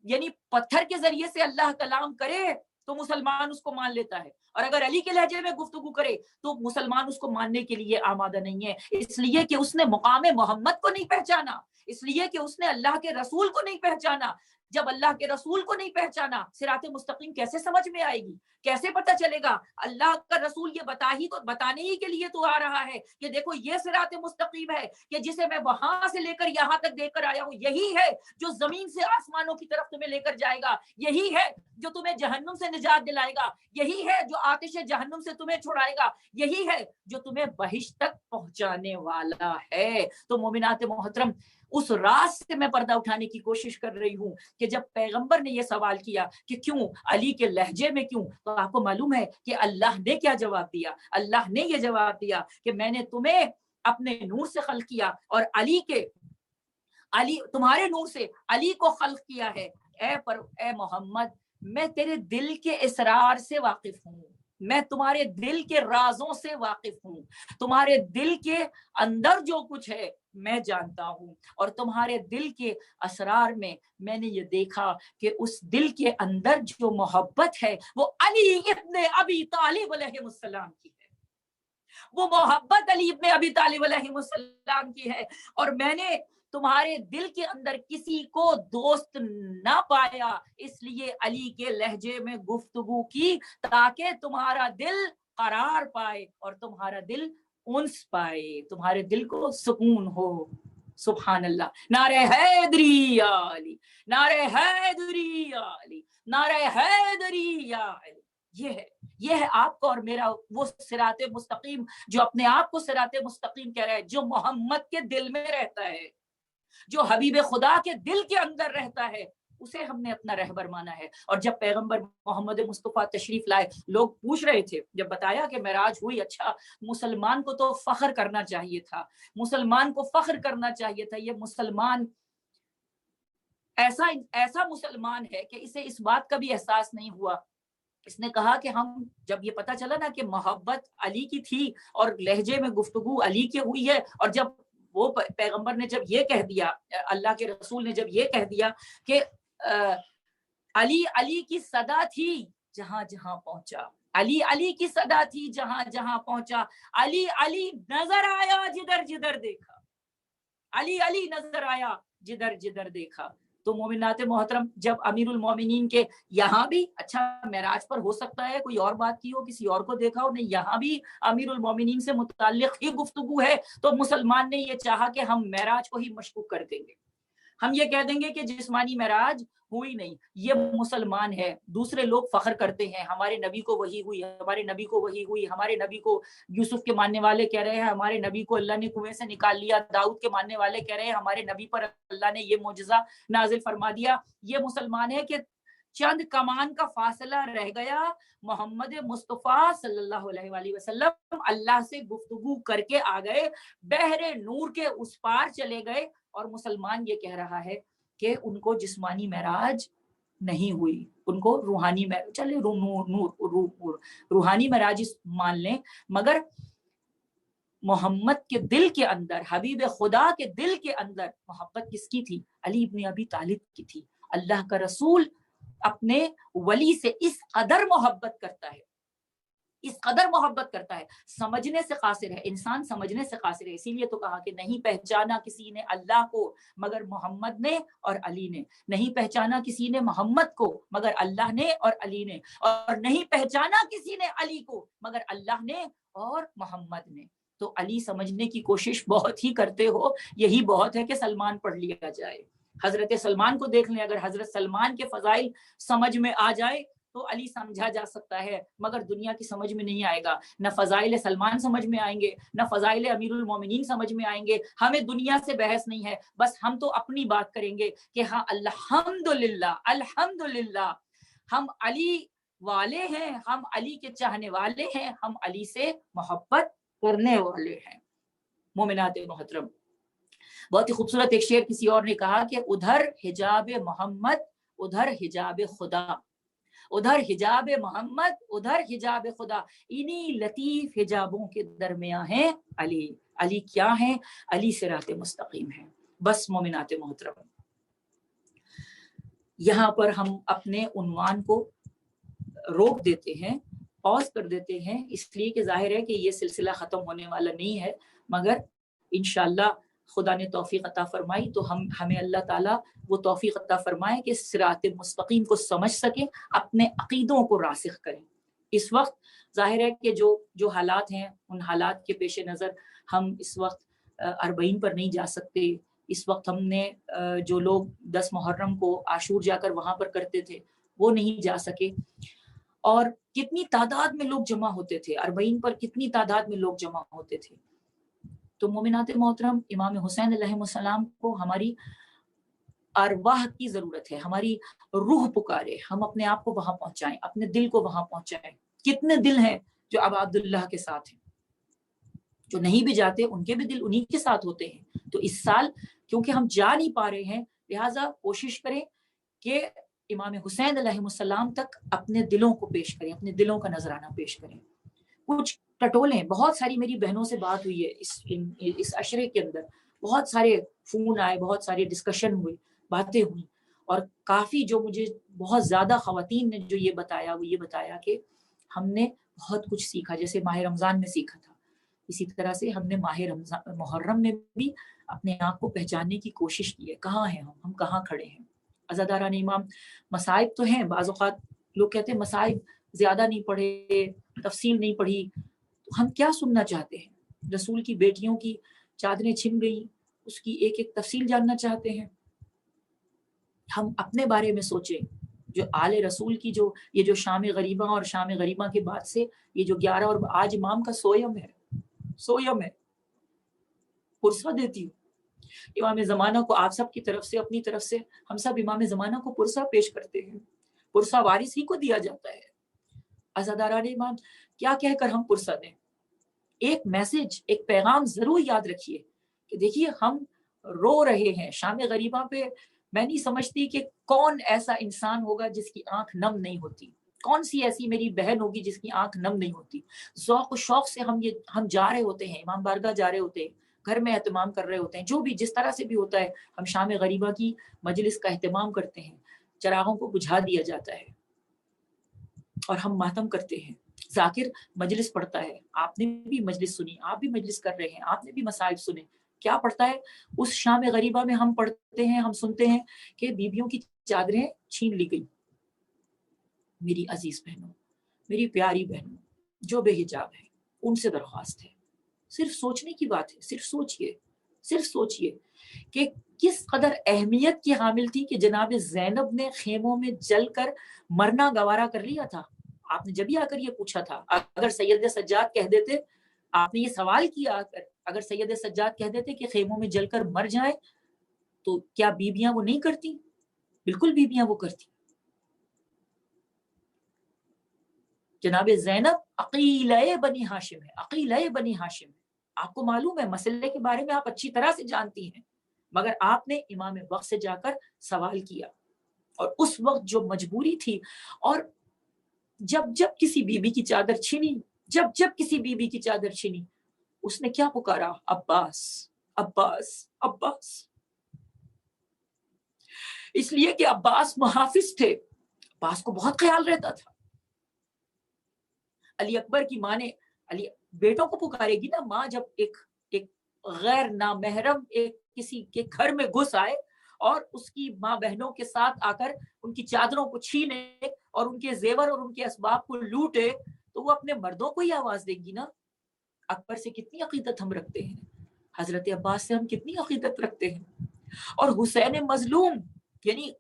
یعنی پتھر کے ذریعے سے اللہ کلام کرے تو مسلمان اس کو مان لیتا ہے، اور اگر علی کے لہجے میں گفتگو کرے تو مسلمان اس کو ماننے کے لیے آمادہ نہیں ہے، اس لیے کہ اس نے مقام محمد کو نہیں پہچانا، اس لیے کہ اس نے اللہ کے رسول کو نہیں پہچانا۔ جب اللہ کے رسول کو نہیں پہچانا، صراط مستقیم کیسے سمجھ میں آئے گی، کیسے پتہ چلے گا؟ اللہ کا رسول یہ بتانے ہی کے لیے تو آ رہا ہے کہ دیکھو یہ صراط مستقیم ہے کہ جسے میں وہاں سے لے کر یہاں تک دے کر آیا ہوں، یہی ہے جو زمین سے آسمانوں کی طرف تمہیں لے کر جائے گا، یہی ہے جو تمہیں جہنم سے نجات دلائے گا، یہی ہے جو آتش جہنم سے تمہیں چھڑائے گا، یہی ہے جو تمہیں بہشت تک پہنچانے والا ہے۔ تو مومنات محترم، اس راز سے میں پردہ اٹھانے کی کوشش کر رہی ہوں کہ جب پیغمبر نے یہ سوال کیا کہ کیوں علی کے لہجے میں کیوں، تو آپ کو معلوم ہے کہ اللہ نے کیا جواب دیا؟ اللہ نے یہ جواب دیا کہ میں نے تمہیں اپنے نور سے خلق کیا اور علی تمہارے نور سے علی کو خلق کیا ہے۔ اے محمد، میں تیرے دل کے اسرار سے واقف ہوں، میں تمہارے دل کے رازوں سے واقف ہوں، تمہارے دل کے اندر جو کچھ ہے میں جانتا ہوں، اور تمہارے دل کے اسرار میں نے یہ دیکھا کہ اس دل کے اندر جو محبت ہے وہ علی ابن ابی طالب علیہ السلام کی ہے، وہ محبت علی ابن ابی طالب علیہ السلام کی ہے، اور میں نے تمہارے دل کے اندر کسی کو دوست نہ پایا، اس لیے علی کے لہجے میں گفتگو کی تاکہ تمہارا دل قرار پائے اور تمہارا دل انس پائے، تمہارے دل کو سکون ہو۔ سبحان اللہ، نعرہ حیدری یا علی، نعرہ حیدری یا علی، نعرہ حیدری یا علی۔ یہ ہے آپ کو اور میرا وہ صراط مستقیم جو اپنے آپ کو صراط مستقیم کہہ رہا ہے، جو محمد کے دل میں رہتا ہے، جو حبیب خدا کے دل کے اندر رہتا ہے، اسے ہم نے اپنا رہبر مانا ہے۔ اور جب پیغمبر محمد مصطفیٰ تشریف لائے، لوگ پوچھ رہے تھے، جب بتایا کہ معراج ہوئی، اچھا مسلمان کو تو فخر کرنا چاہیے تھا، مسلمان کو فخر کرنا چاہیے تھا، یہ مسلمان ایسا مسلمان ہے کہ اسے اس بات کا بھی احساس نہیں ہوا۔ اس نے کہا کہ ہم جب یہ پتا چلا نا کہ محبت علی کی تھی اور لہجے میں گفتگو علی کی ہوئی ہے، اور جب وہ پیغمبر نے جب یہ کہہ دیا، اللہ کے رسول نے جب یہ کہہ دیا کہ علی کی صدا تھی جہاں جہاں پہنچا، علی کی صدا تھی جہاں جہاں پہنچا، علی نظر آیا جدھر جدھر دیکھا، علی نظر آیا جدھر جدھر دیکھا۔ تو مومنات محترم، جب امیر المومنین کے یہاں بھی، اچھا معراج پر ہو سکتا ہے کوئی اور بات کی ہو، کسی اور کو دیکھا ہو، نہیں، یہاں بھی امیر المومنین سے متعلق ہی گفتگو ہے، تو مسلمان نے یہ چاہا کہ ہم معراج کو ہی مشکوک کر دیں گے، ہم یہ کہہ دیں گے کہ جسمانی معراج ہوئی نہیں، یہ مسلمان ہے۔ دوسرے لوگ فخر کرتے ہیں، ہمارے نبی کو وحی ہوئی، ہمارے نبی کو وحی ہوئی، ہمارے نبی کو، یوسف کے ماننے والے کہہ رہے ہیں ہمارے نبی کو اللہ نے کنویں سے نکال لیا، داؤد کے ماننے والے کہہ رہے ہیں ہمارے نبی پر اللہ نے یہ معجزہ نازل فرما دیا۔ یہ مسلمان ہے کہ چند کمان کا فاصلہ رہ گیا، محمد مصطفیٰ صلی اللہ علیہ وآلہ وسلم اللہ سے گفتگو کر کے آ گئے، بحر نور کے اس پار چلے گئے، اور مسلمان یہ کہہ رہا ہے کہ ان کو جسمانی معراج نہیں ہوئی، ان کو روحانی چلے روحانی معراج مان لیں، مگر محمد کے دل کے اندر، حبیب خدا کے دل کے اندر محبت کس کی تھی؟ علی ابن ابی طالب کی تھی۔ اللہ کا رسول اپنے ولی سے اس قدر محبت کرتا ہے، اس قدر محبت کرتا ہے. سمجھنے سے قاصر ہے انسان، سمجھنے سے قاصر ہے. اسی لیے تو کہا کہ نہیں پہچانا کسی نے اللہ کو مگر محمد نے اور علی نے. نہیں پہچانا کسی نے محمد کو مگر اللہ نے اور علی نے. اور نہیں پہچانا کسی نے علی کو مگر اللہ نے اور محمد نے. تو علی سمجھنے کی کوشش بہت ہی کرتے ہو، یہی بہت ہے کہ سلمان پڑھ لیا جائے. حضرت سلمان کو دیکھ لیں، اگر حضرت سلمان کے فضائل سمجھ میں آ جائے تو علی سمجھا جا سکتا ہے، مگر دنیا کی سمجھ میں نہیں آئے گا. نہ فضائل سلمان سمجھ میں آئیں گے، نہ فضائل امیر المومنین سمجھ میں آئیں گے. ہمیں دنیا سے بحث نہیں ہے، بس ہم تو اپنی بات کریں گے کہ ہاں الحمدللہ الحمدللہ ہم علی والے ہیں، ہم علی کے چاہنے والے ہیں، ہم علی سے محبت کرنے والے ہیں. مومنات محترم، بہت ہی خوبصورت ایک شعر کسی اور نے کہا کہ ادھر حجاب محمد ادھر حجاب خدا، ادھر حجاب محمد ادھر حجاب خدا، انہی لطیف حجابوں کے درمیان ہے علی. علی کیا ہے؟ علی صراط مستقیم ہے. بس مومنات محترم، یہاں پر ہم اپنے عنوان کو روک دیتے ہیں، پاز کر دیتے ہیں، اس لیے کہ ظاہر ہے کہ یہ سلسلہ ختم ہونے والا نہیں ہے، مگر انشاءاللہ خدا نے توفیق عطا فرمائی تو ہمیں اللہ تعالیٰ وہ توفیق عطا فرمائے کہ صراط مستقیم کو سمجھ سکیں، اپنے عقیدوں کو راسخ کریں. اس وقت ظاہر ہے کہ جو حالات ہیں ان حالات کے پیش نظر ہم اس وقت 40 پر نہیں جا سکتے. اس وقت ہم نے جو لوگ 10 محرم کو عاشور جا کر وہاں پر کرتے تھے وہ نہیں جا سکے. اور کتنی تعداد میں لوگ جمع ہوتے تھے، 40 پر کتنی تعداد میں لوگ جمع ہوتے تھے. تو مومنات محترم، امام حسین علیہ السلام کو ہماری ارواح کی ضرورت ہے، ہماری روح پکارے، ہم اپنے آپ کو وہاں پہنچائیں، اپنے دل کو وہاں پہنچائیں. کتنے دل ہیں جو اب عبداللہ کے ساتھ ہیں، جو نہیں بھی جاتے ان کے بھی دل انہی کے ساتھ ہوتے ہیں. تو اس سال کیونکہ ہم جا نہیں پا رہے ہیں، لہٰذا کوشش کریں کہ امام حسین علیہ السلام تک اپنے دلوں کو پیش کریں، اپنے دلوں کا نذرانہ پیش کریں. کچھ ٹٹولیں، بہت ساری میری بہنوں سے بات ہوئی ہے اس عشرے کے اندر، بہت سارے فون آئے، بہت سارے ڈسکشن ہوئے، باتیں ہوئی، اور کافی جو مجھے بہت زیادہ خواتین نے جو یہ بتایا کہ ہم نے بہت کچھ سیکھا. جیسے ماہ رمضان میں سیکھا تھا، اسی طرح سے ہم نے ماہ محرم میں بھی اپنے آپ کو پہچاننے کی کوشش کی ہے. کہاں ہیں ہم کہاں کھڑے ہیں. عزاداران امام، مصائب تو ہیں، بعض اوقات لوگ کہتے ہیں مصائب زیادہ نہیں پڑھے، تفصیل نہیں پڑھی. تو ہم کیا سننا چاہتے ہیں؟ رسول کی بیٹیوں کی چادریں چھن گئی، اس کی ایک ایک تفصیل جاننا چاہتے ہیں. ہم اپنے بارے میں سوچیں، جو آل رسول کی یہ جو شام غریبہ اور شام غریبہ کے بعد سے یہ جو 11 اور آج امام کا سویم ہے، پرسہ دیتی ہوں امام زمانہ کو. آپ سب کی طرف سے، اپنی طرف سے ہم سب امام زمانہ کو پرسہ پیش کرتے ہیں. پرسہ وارث ہی کو دیا جاتا ہے. عزاداران امام، کیا کہہ کر ہم پرسہ دیں؟ ایک میسج، ایک پیغام ضرور یاد رکھیے کہ دیکھیے ہم رو رہے ہیں شام غریبہ پہ. میں نہیں سمجھتی کہ کون ایسا انسان ہوگا جس کی آنکھ نم نہیں ہوتی، کون سی ایسی میری بہن ہوگی جس کی آنکھ نم نہیں ہوتی. ذوق و شوق سے ہم جا رہے ہوتے ہیں، امام بارگاہ جا رہے ہوتے ہیں، گھر میں اہتمام کر رہے ہوتے ہیں، جو بھی جس طرح سے بھی ہوتا ہے ہم شام غریبہ کی مجلس کا اہتمام کرتے ہیں. چراغوں کو بجھا دیا جاتا ہے اور ہم ماتم کرتے ہیں. ذاکر مجلس پڑھتا ہے، آپ نے بھی مجلس سنی، آپ بھی مجلس کر رہے ہیں، آپ نے بھی مصائب سنے. کیا پڑھتا ہے اس شام غریبہ میں؟ ہم پڑھتے ہیں، ہم سنتے ہیں کہ بیویوں کی چادریں چھین لی گئی. میری عزیز بہنوں، میری پیاری بہنوں جو بے حجاب ہیں، ان سے درخواست ہے، صرف سوچنے کی بات ہے، صرف سوچئے کہ کس قدر اہمیت کی حامل تھی کہ جناب زینب نے خیموں میں جل کر مرنا گوارا کر لیا تھا. آپ نے جب آ کر یہ پوچھا تھا، اگر سید سجاد کہہ دیتے، آپ نے یہ سوال کیا اگر سید سجاد کہہ دیتے کہ خیموں میں جل کر مر جائیں تو کیا بیبیاں وہ نہیں کرتی؟ بالکل بیبیاں وہ کرتی. جناب زینب عقیلہ بنی ہاشم ہے، عقیلہ بنی ہاشم ہے. آپ کو معلوم ہے، مسئلے کے بارے میں آپ اچھی طرح سے جانتی ہیں، مگر آپ نے امام وقت سے جا کر سوال کیا. اور اس وقت جو مجبوری تھی، اور جب کسی بیوی کی چادر چھنی، جب کسی بیوی کی چادر چھنی، اس نے کیا پکارا؟ عباس، عباس، عباس. اس لیے کہ عباس محافظ تھے، عباس کو بہت خیال رہتا تھا. علی اکبر کی ماں نے علی بیٹوں کو پکارے گی نا ماں، جب ایک غیر نامحرم ایک کسی کے گھر میں گھس آئے اور اس کی ماں بہنوں کے ساتھ آ کر ان کی چادروں کو چھینے اور ان کے زیور اور ان کے اسباب کو لوٹے، تو وہ اپنے مردوں کو ہی آواز دے گی نا۔ اکبر سے کتنی عقیدت ہم رکھتے ہیں، حضرت عباس سے ہم کتنی عقیدت رکھتے ہیں، اور حسین مظلوم یعنی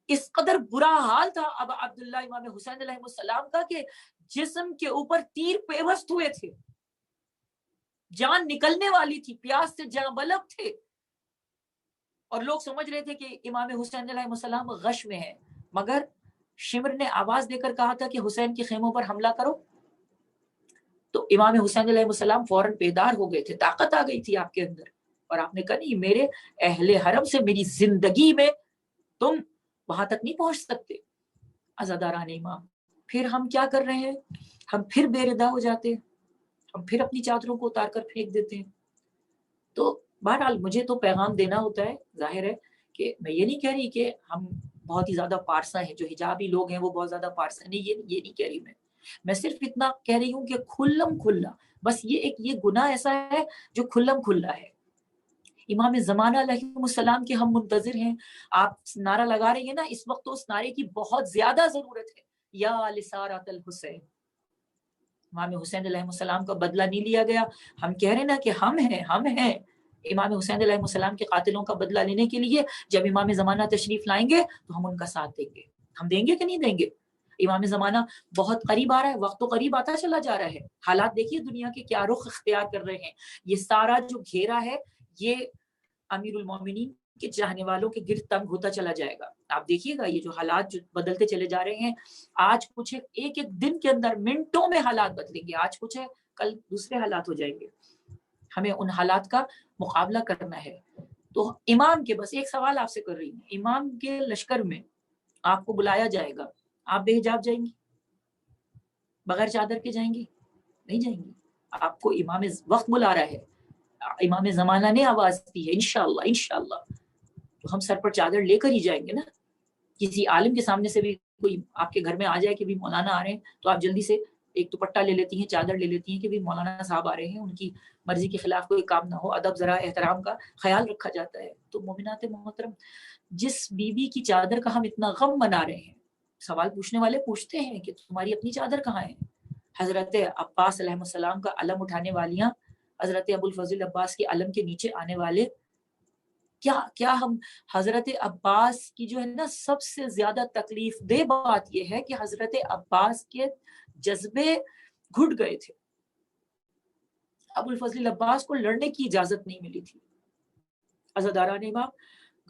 اس قدر برا حال تھا اب عبداللہ امام حسین علیہ السلام کا کہ جسم کے اوپر تیر پیوست ہوئے تھے، جان نکلنے والی تھی، پیاس سے جاں بلب تھے، اور لوگ سمجھ رہے تھے کہ امام حسین علیہ السلام غش میں ہیں، مگر شمر نے آواز دے کر کہا تھا کہ حسین کے خیموں پر حملہ کرو، تو امام حسین علیہ السلام فوراً بیدار ہو گئے تھے، طاقت آ گئی تھی آپ کے اندر، اور آپ نے کہا نہیں، میرے اہل حرم سے میری زندگی میں تم وہاں تک نہیں پہنچ سکتے۔ عزاداران امام، پھر ہم کیا کر رہے ہیں؟ ہم پھر بے ردا ہو جاتے ہیں، ہم پھر اپنی چادروں کو اتار کر پھینک دیتے ہیں۔ تو بہرحال مجھے تو پیغام دینا ہوتا ہے، ظاہر ہے کہ میں یہ نہیں کہہ رہی کہ ہم بہت ہی زیادہ پارسا ہیں، جو حجابی لوگ ہیں وہ بہت زیادہ پارسا نہیں، یہ نہیں کہہ رہی میں صرف اتنا کہہ رہی ہوں کہ کھلم کھلا، بس یہ گناہ ایسا ہے جو کھلم کھلا ہے۔ امام زمانہ علیہ السلام کے ہم منتظر ہیں، آپ نعرہ لگا رہی ہیں نا اس وقت، تو اس نعرے کی بہت زیادہ ضرورت ہے، یا لسارۃ الحسین، امام حسین علیہ السلام کا بدلہ نہیں لیا گیا، ہم کہہ رہے ہیں نا کہ ہم ہیں امام حسین علیہ السلام کے قاتلوں کا بدلہ لینے کے لیے، جب امام زمانہ تشریف لائیں گے تو ہم ان کا ساتھ دیں گے، ہم دیں گے کہ نہیں دیں گے؟ امام زمانہ بہت قریب آ رہا ہے، وقت تو قریب آتا چلا جا رہا ہے، حالات دیکھیے دنیا کے کیا رخ اختیار کر رہے ہیں، یہ سارا جو گھیرا ہے یہ امیر المومنین کے چاہنے والوں کے گرد تنگ ہوتا چلا جائے گا۔ آپ دیکھیے گا یہ جو حالات جو بدلتے چلے جا رہے ہیں، آج کچھ ہے، ایک دن کے اندر منٹوں میں حالات بدلیں گے، آج کچھ ہے کل دوسرے حالات ہو جائیں گے، ہمیں ان حالات کا مقابلہ کرنا ہے۔ تو امام کے، بس ایک سوال آپ سے کر رہی ہوں، امام کے لشکر میں آپ کو بلایا جائے گا، آپ بے حجاب جائیں گی؟ بغیر چادر کے جائیں گی؟ نہیں جائیں گی، آپ کو امام وقت بلا رہا ہے، امام زمانہ نے آواز دی ہے، انشاءاللہ تو ہم سر پر چادر لے کر ہی جائیں گے نا۔ کسی عالم کے سامنے سے بھی کوئی آپ کے گھر میں آ جائے کہ بھی مولانا آ رہے ہیں، تو آپ جلدی سے ایک دوپٹہ لے لیتی ہیں، چادر لے لیتی ہیں کہ بھی مولانا صاحب آ رہے ہیں، ان کی مرضی کے خلاف کوئی کام نہ ہو، ادب ذرا احترام کا خیال رکھا جاتا ہے۔ تو مومنات محترم، جس بیوی کی چادر کا ہم اتنا غم منا رہے ہیں، سوال پوچھنے والے پوچھتے ہیں کہ تمہاری اپنی چادر کہاں ہے؟ حضرت عباس علیہ السلام کا علم اٹھانے والیاں، حضرت ابو الفضل عباس کے علم کے نیچے آنے والے، کیا ہم حضرت عباس کی جو ہے نا سب سے زیادہ تکلیف دہ بات یہ ہے کہ حضرت عباس کے جذبے گھٹ گئے تھے، ابو الفضل عباس کو لڑنے کی اجازت نہیں ملی تھی۔ عزاداران امام،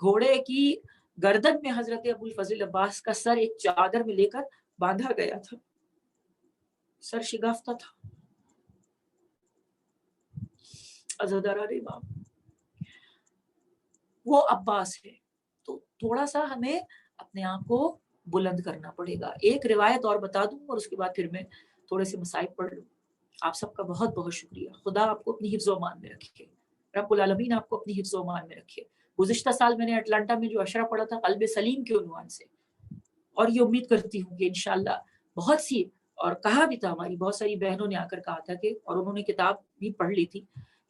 گھوڑے کی گردن میں حضرت ابو الفضل عباس کا سر ایک چادر میں لے کر باندھا گیا تھا، سر شگافتہ تھا۔ عزاداران امام، وہ عباس ہے، تو تھوڑا سا ہمیں اپنے آپ کو بلند کرنا پڑے گا۔ ایک روایت اور بتا دوں اور اس کے بعد پھر میں تھوڑے سے مصائب پڑھ لوں۔ آپ سب کا بہت بہت شکریہ، خدا آپ کو اپنی حفظ و امان میں رکھے، رب العالمین آپ کو اپنی حفظ و امان میں رکھے۔ گزشتہ سال میں نے اٹلانٹا میں جو اشرہ پڑھا تھا قلب سلیم کے عنوان سے، اور یہ امید کرتی ہوں کہ انشاءاللہ بہت سی، اور کہا بھی تھا، ہماری بہت ساری بہنوں نے آ کر کہا تھا کہ، اور انہوں نے کتاب بھی پڑھ لی تھی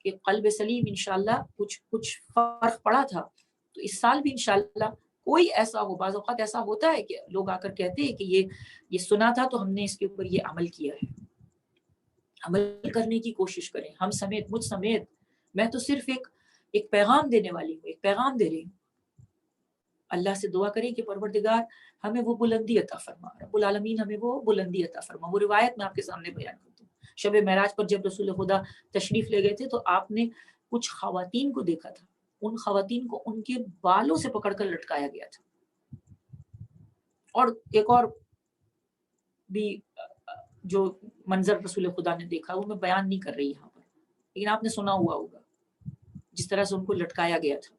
کہ قلب سلیم انشاءاللہ کچھ فرق پڑا تھا، تو اس سال بھی انشاءاللہ کوئی ایسا ہو، بعض اوقات ایسا ہوتا ہے کہ لوگ آ کر کہتے ہیں کہ یہ سنا تھا تو ہم نے اس کے اوپر یہ عمل کیا ہے، عمل کرنے کی کوشش کریں، ہم سمیت، مجھ سمیت۔ میں تو صرف ایک پیغام دینے والی ہوں، ایک پیغام دے رہی ہوں۔ اللہ سے دعا کریں کہ پروردگار ہمیں وہ بلندی عطا فرما، رب العالمین ہمیں وہ بلندی عطا فرما۔ وہ روایت میں آپ کے سامنے بیان کرتا ہوں، شب معراج پر جب رسول خدا تشریف لے گئے تھے تو آپ نے کچھ خواتین کو دیکھا تھا، ان خواتین کو ان کے بالوں سے پکڑ کر لٹکایا گیا تھا، اور ایک اور بھی جو منظر رسول خدا نے دیکھا وہ میں بیان نہیں کر رہی یہاں پر، لیکن آپ نے سنا ہوا ہوگا جس طرح سے ان کو لٹکایا گیا تھا۔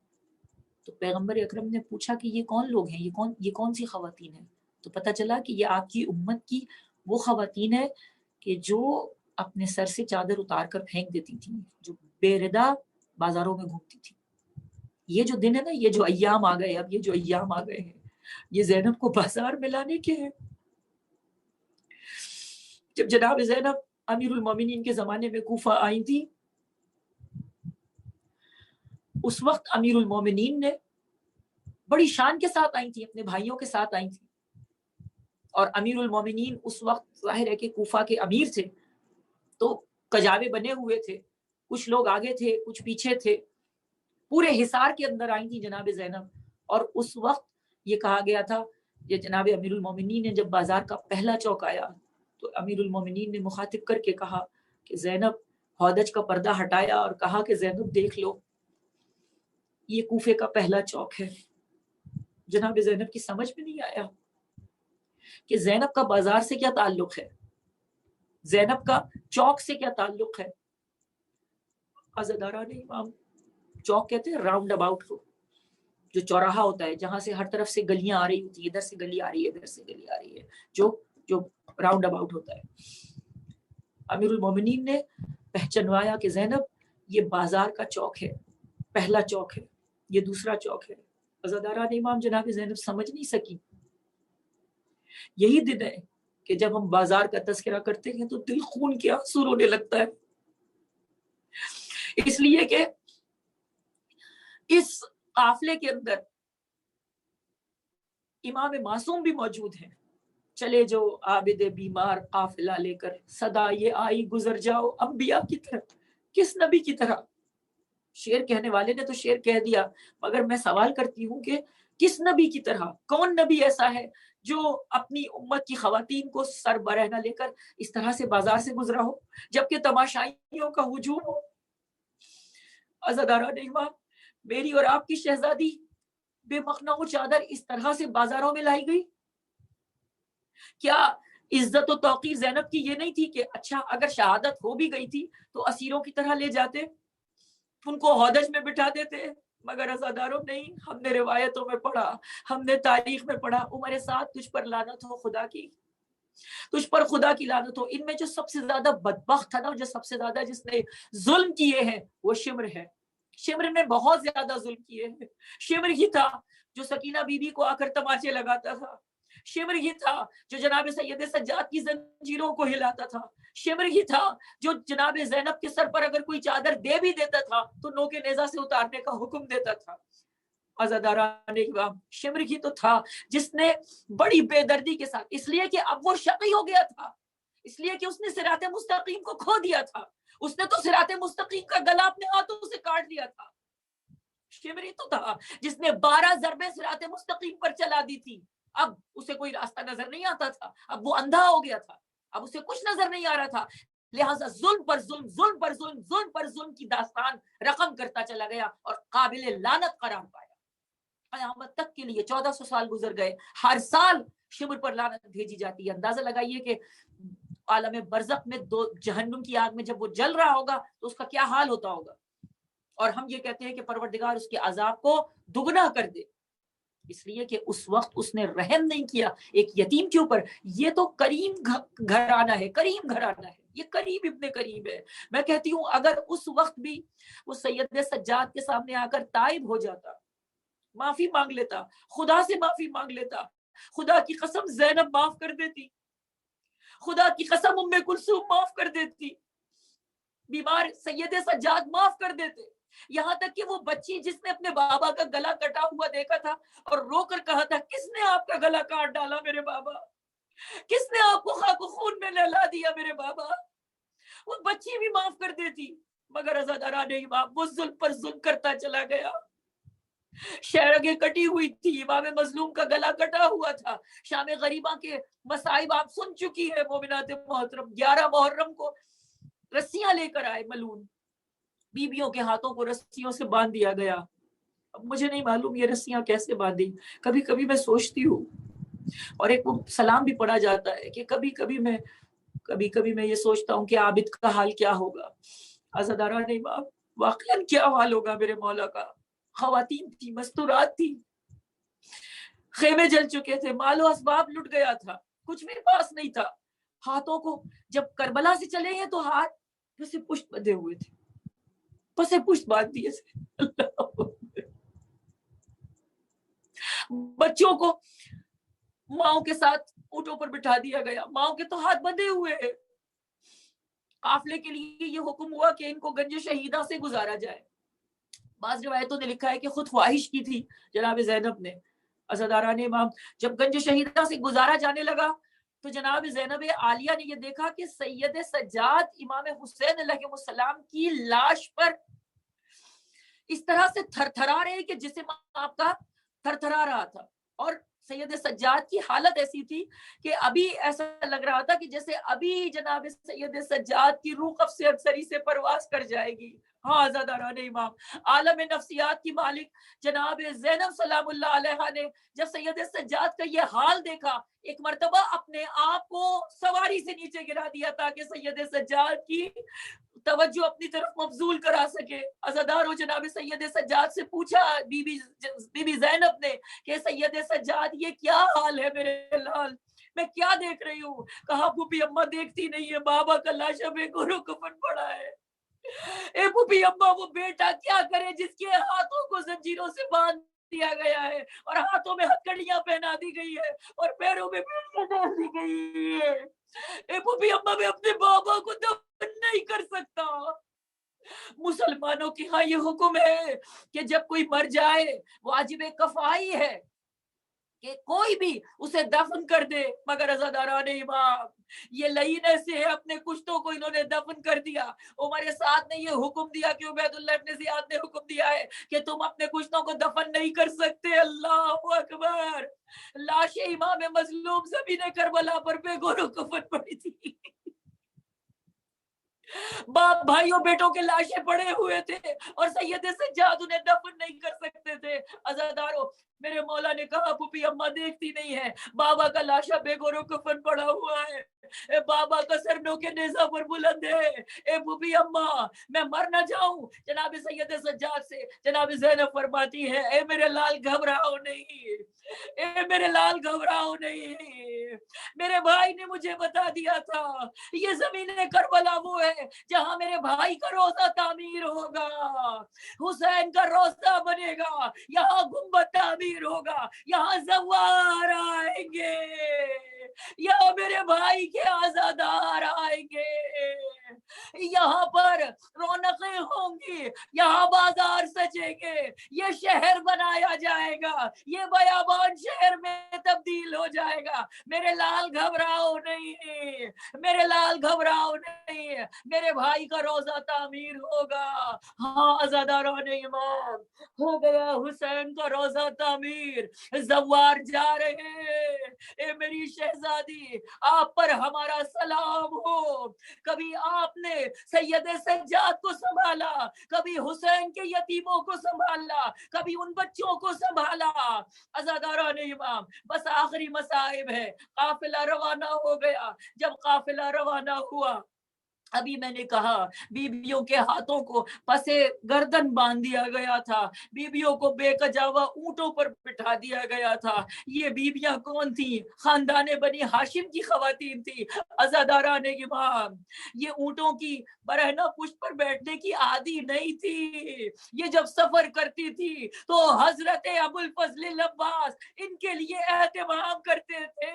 تو پیغمبر اکرم نے پوچھا کہ یہ کون لوگ ہیں، یہ کون سی خواتین ہیں؟ تو پتہ چلا کہ یہ آپ کی امت کی وہ خواتین ہیں کہ جو اپنے سر سے چادر اتار کر پھینک دیتی تھیں، جو بے ردا بازاروں میں گھومتی تھی۔ یہ جو دن ہے نا، یہ جو ایام آ گئے، اب یہ جو ایام آ گئے ہیں، یہ زینب کو بازار میں لانے کے ہیں۔ جب جناب زینب امیر المومنین کے زمانے میں کوفہ آئی تھی، اس وقت امیر المومنین نے بڑی شان کے ساتھ آئی تھی، اپنے بھائیوں کے ساتھ آئی تھی، اور امیر المومنین اس وقت ظاہر ہے کہ کوفہ کے امیر تھے، تو کجاوے بنے ہوئے تھے، کچھ لوگ آگے تھے کچھ پیچھے تھے، پورے حصار کے اندر آئی تھی جناب زینب. اور اس وقت یہ کہا گیا تھا کہ جناب امیر المومنین نے جب بازار کا پہلا چوک آیا تو امیر المومنین نے مخاطب کر کے کہا کہ زینب، ہودج کا پردہ ہٹایا اور کہا کہ زینب دیکھ لو، یہ کوفے کا پہلا چوک ہے. جناب زینب کی سمجھ میں نہیں آیا کہ زینب کا بازار سے کیا تعلق ہے، زینب کا چوک سے کیا تعلق ہے. عزاداران امام، چوک کہتے ہیں راؤنڈ اباؤٹ کو، جو چوراہا ہوتا ہے جہاں سے ہر طرف سے گلیاں آ رہی ہوتی ہیں، ادھر سے گلی آ رہی ہے ادھر سے گلی آ رہی ہے، جو راؤنڈ اباؤٹ ہوتا ہے. امیر المومنین نے پہچنوایا کہ زینب یہ بازار کا چوک ہے، پہلا چوک ہے، یہ دوسرا چوک ہے. عزاداران امام، جناب زینب سمجھ نہیں سکی. یہی دن ہے کہ جب ہم بازار کا تذکرہ کرتے ہیں تو دل خون کے آنسو رونے لگتا ہے، اس لیے کہ اس قافلے کے اندر امام معصوم بھی موجود ہیں. چلے جو عابد بیمار قافلہ لے کر، صدا یہ آئی گزر جاؤ انبیاء کی طرح. کس نبی کی طرح؟ شعر کہنے والے نے تو شعر کہہ دیا، مگر میں سوال کرتی ہوں کہ کس نبی کی طرح؟ کون نبی ایسا ہے جو اپنی امت کی خواتین کو سر برہنہ لے کر اس طرح سے بازار سے گزرا ہو جبکہ تماشائیوں کا ہجوم ہو؟ عزاداران امام، میری اور آپ کی شہزادی بے مخنہ و چادر اس طرح سے بازاروں میں لائی گئی. کیا عزت و توقیر زینب کی یہ نہیں تھی کہ اچھا اگر شہادت ہو بھی گئی تھی تو اسیروں کی طرح لے جاتے، ان کو ہودج میں بٹھا دیتے؟ مگر عزاداروں نہیں، ہم نے روایتوں میں پڑھا، ہم نے تاریخ میں پڑھا، عمر سعد تجھ پر لعنت ہو خدا کی، تجھ پر خدا کی لعنت ہو. ان میں جو سب سے زیادہ بدبخت تھا نا، جو سب سے زیادہ جس نے ظلم کیے ہیں وہ شمر ہے. شمر نے بہت زیادہ ظلم کیے ہیں. شمر ہی تھا جو سکینہ بی بی کو آ کر تماچے لگاتا تھا. شمر ہی تھا جو جناب سید سجاد کی زنجیروں کو ہلاتا تھا. شمر ہی تھا جو جناب زینب کے سر پر اگر کوئی چادر دے بھی دیتا تھا تو نوک نیزہ سے اتارنے کا حکم دیتا تھا. عزاداران اکرام، شمر ہی تو تھا جس نے بڑی بے دردی کے ساتھ، اس لیے کہ اب وہ شقی ہو گیا تھا، اس لیے کہ اس نے صراط مستقیم کو کھو دیا تھا، اس نے تو صراط مستقیم کا گلا اپنے ہاتھوں سے کاٹ دیا تھا. شمری تو تھا جس نے 12 ضربیں صراط مستقیم پر چلا دی تھی. اب اسے کوئی راستہ نظر نہیں آتا تھا، اب وہ اندھا ہو گیا تھا، اب اسے کچھ نظر نہیں آ رہا تھا. لہٰذا ظلم پر ظلم، ظلم پر ظلم، ظلم پر ظلم کی داستان رقم کرتا چلا گیا اور قابل لعنت قرار پایا. قیامت تک کے لیے 1400 سال گزر گئے، ہر سال شمر پر لعنت بھیجی جاتی ہے. اندازہ لگائیے کہ عالم برزخ میں جہنم کی آگ میں جب وہ جل رہا ہوگا تو اس کا کیا حال ہوتا ہوگا. اور ہم یہ کہتے ہیں کہ پروردگار اس کے عذاب کو دگنا کر دے، اس لیے کہ اس وقت اس نے رحم نہیں کیا ایک یتیم کے اوپر. یہ تو کریم گھرانہ ہے، کریم گھرانہ ہے، یہ کریم ابن کریم ہے. میں کہتی ہوں اگر اس وقت بھی وہ سید سجاد کے سامنے آ کر تائب ہو جاتا، معافی مانگ لیتا، خدا سے معافی مانگ لیتا، خدا کی قسم زینب معاف کر دیتی، خدا کی قسم ام کلثوم معاف کر دیتی، بیمار سید سجاد معاف کر دیتے. یہاں تک کہ وہ بچی جس نے اپنے بابا کا گلا کٹا ہوا دیکھا تھا اور رو کر کہا تھا کس نے آپ کا گلا کاٹ ڈالا میرے بابا، کس نے آپ کو خاک و خون میں نہلا دیا میرے بابا، وہ بچی بھی معاف کر دیتی. مگر عزاداران امام وہ ظلم پر ظلم کرتا چلا گیا. شہرگیں کٹی ہوئی تھی، امام مظلوم کا گلا کٹا ہوا تھا. شام غریبہ کے مصائب آپ سن چکی ہے مومنات محترم. 11 محرم کو رسیاں لے کر آئے ملعون، بیویوں کے ہاتھوں کو رسیوں سے باندھ دیا گیا. اب مجھے نہیں معلوم یہ رسیاں کیسے باندھی. کبھی کبھی میں سوچتی ہوں، اور ایک سلام بھی پڑھا جاتا ہے کہ کبھی کبھی میں یہ سوچتا ہوں کہ عابد کا حال کیا ہوگا. عزاداران امام واقعاً کیا حال ہوگا میرے مولا کا. خواتین تھی، مستورات تھی، خیمے جل چکے تھے، مال و اسباب لٹ گیا تھا، کچھ بھی پاس نہیں تھا. ہاتھوں کو جب کربلا سے چلے ہیں تو ہاتھ پسے پشت بندھے ہوئے تھے، پسے پشت باندھ دیے تھے. بچوں کو ماؤں کے ساتھ اونٹوں پر بٹھا دیا گیا، ماؤں کے تو ہاتھ بندھے ہوئے ہیں، قافلے کے لیے یہ حکم ہوا کہ ان کو گنج شہیدہ سے گزارا جائے. بعض روایتوں نے لکھا ہے کہ خود خواہش کی تھی جناب زینب نے. عزاداران امام جب گنج شہیدہ سے گزارا جانے لگا تو جناب زینب عالیہ نے یہ دیکھا کہ سید سجاد امام حسین علیہ السلام کی لاش پر اس طرح سے تھر تھرا رہے کہ جسم آپ کا تھر تھرا رہا تھا. اور سید سجاد کی حالت ایسی تھی کہ ابھی ایسا لگ رہا تھا کہ جیسے ابھی جناب سید سجاد کی روح قفس ابصری سے پرواز کر جائے گی. ہاں عزاداران امام عالم نفسیات کی مالک جناب زینب سلام اللہ علیہ نے جب سید سجاد کا یہ حال دیکھا ایک مرتبہ اپنے آپ کو سواری سے نیچے گرا دیا تاکہ سید سجاد کی توجہ اپنی طرف مبذول کرا سکے. عزادارو جناب سید سجاد سے پوچھا بی بی زینب نے کہ سید سجاد یہ کیا حال ہے میرے لال, میں کیا دیکھ رہی ہوں؟ کہا پھوپھی اماں دیکھتی نہیں ہے, بابا کا لاشا بے گھرو کفن پڑا ہے. اے پھوپھی اماں وہ بیٹا کیا کرے جس کے ہاتھوں کو زنجیروں سے باندھ دیا گیا ہے اور ہاتھوں میں ہتکڑیاں پہنا دی گئی ہے اور پیروں میں بیڑیاں ڈال دی گئی ہے. اے پھوپھی اماں میں اپنے بابا کو دفن نہیں کر سکتا. مسلمانوں کی ہاں یہ حکم ہے کہ جب کوئی مر جائے واجب کفائی ہے کہ کوئی بھی اسے دفن کر دے, مگر عزاداران امام یہ لعین سے اپنے کشتوں کو انہوں نے دفن کر دیا. عمر سعد نے یہ حکم دیا کہ عبید اللہ ابن زیاد نے حکم دیا ہے کہ تم اپنے کشتوں کو دفن نہیں کر سکتے. اللہ اکبر. لاش امام مظلوم زمین کربلا پر بے گھر و کفن پڑی تھی. باپ بھائیوں بیٹوں کے لاشیں پڑے ہوئے تھے اور سید سجاد انہیں دفن نہیں کر سکتے تھے. عزادارو میرے مولا نے کہا پھوپھی اماں دیکھتی نہیں ہے, بابا کا لاشا بے گھر و کفن پڑا ہوا ہے, اے بابا کا سر نو کے نیزہ پر بلند ہے. اے پھوپھی اماں میں مر نہ جاؤں. جناب سید سجاد سے جناب زینب فرماتی ہے اے میرے لال گھبراؤ نہیں, اے میرے لال گھبراؤ نہیں. میرے بھائی نے مجھے بتا دیا تھا یہ زمین کربلا وہ ہے جہاں میرے بھائی کا روزہ تعمیر ہوگا, حسین کا روزہ بنے گا, یہاں گنبد تعمیر ہوگا, یہاں زوار آئیں گے, یہاں میرے بھائی کے عزادار آئیں گے, یہاں پر رونقیں ہوں گی, یہاں بازار سجیں گے, یہ شہر بنایا جائے گا, یہ بیابان شہر میں تبدیل ہو جائے گا. میرے لال گھبراؤ نہیں, میرے لال گھبراؤ نہیں, میرے بھائی کا روزہ تعمیر ہوگا. ہاں عزاداران امام ہو گیا حسین کا روزہ تعمیر, زوار جا رہے ہیں. اے میری شہزادی آپ پر ہمارا سلام ہو. کبھی آپ نے سید سجاد کو سنبھالا, کبھی حسین کے یتیموں کو سنبھالا, کبھی ان بچوں کو سنبھالا. عزاداران امام بس آخری مصائب ہے, قافلہ روانہ ہو گیا. جب قافلہ روانہ ہوا ابھی میں نے کہا بیویوں کے ہاتھوں کو پسے گردن باندھ دیا گیا تھا, بیویوں کو بے کجاوا اونٹوں پر بٹھا دیا گیا تھا. یہ بیویاں کون تھیں؟ خاندان بنی ہاشم کی خواتین تھی. عزاداران امام یہ اونٹوں کی برہنہ پشت پر بیٹھنے کی عادی نہیں تھی. یہ جب سفر کرتی تھی تو حضرت ابو الفضل العباس ان کے لیے اہتمام کرتے تھے.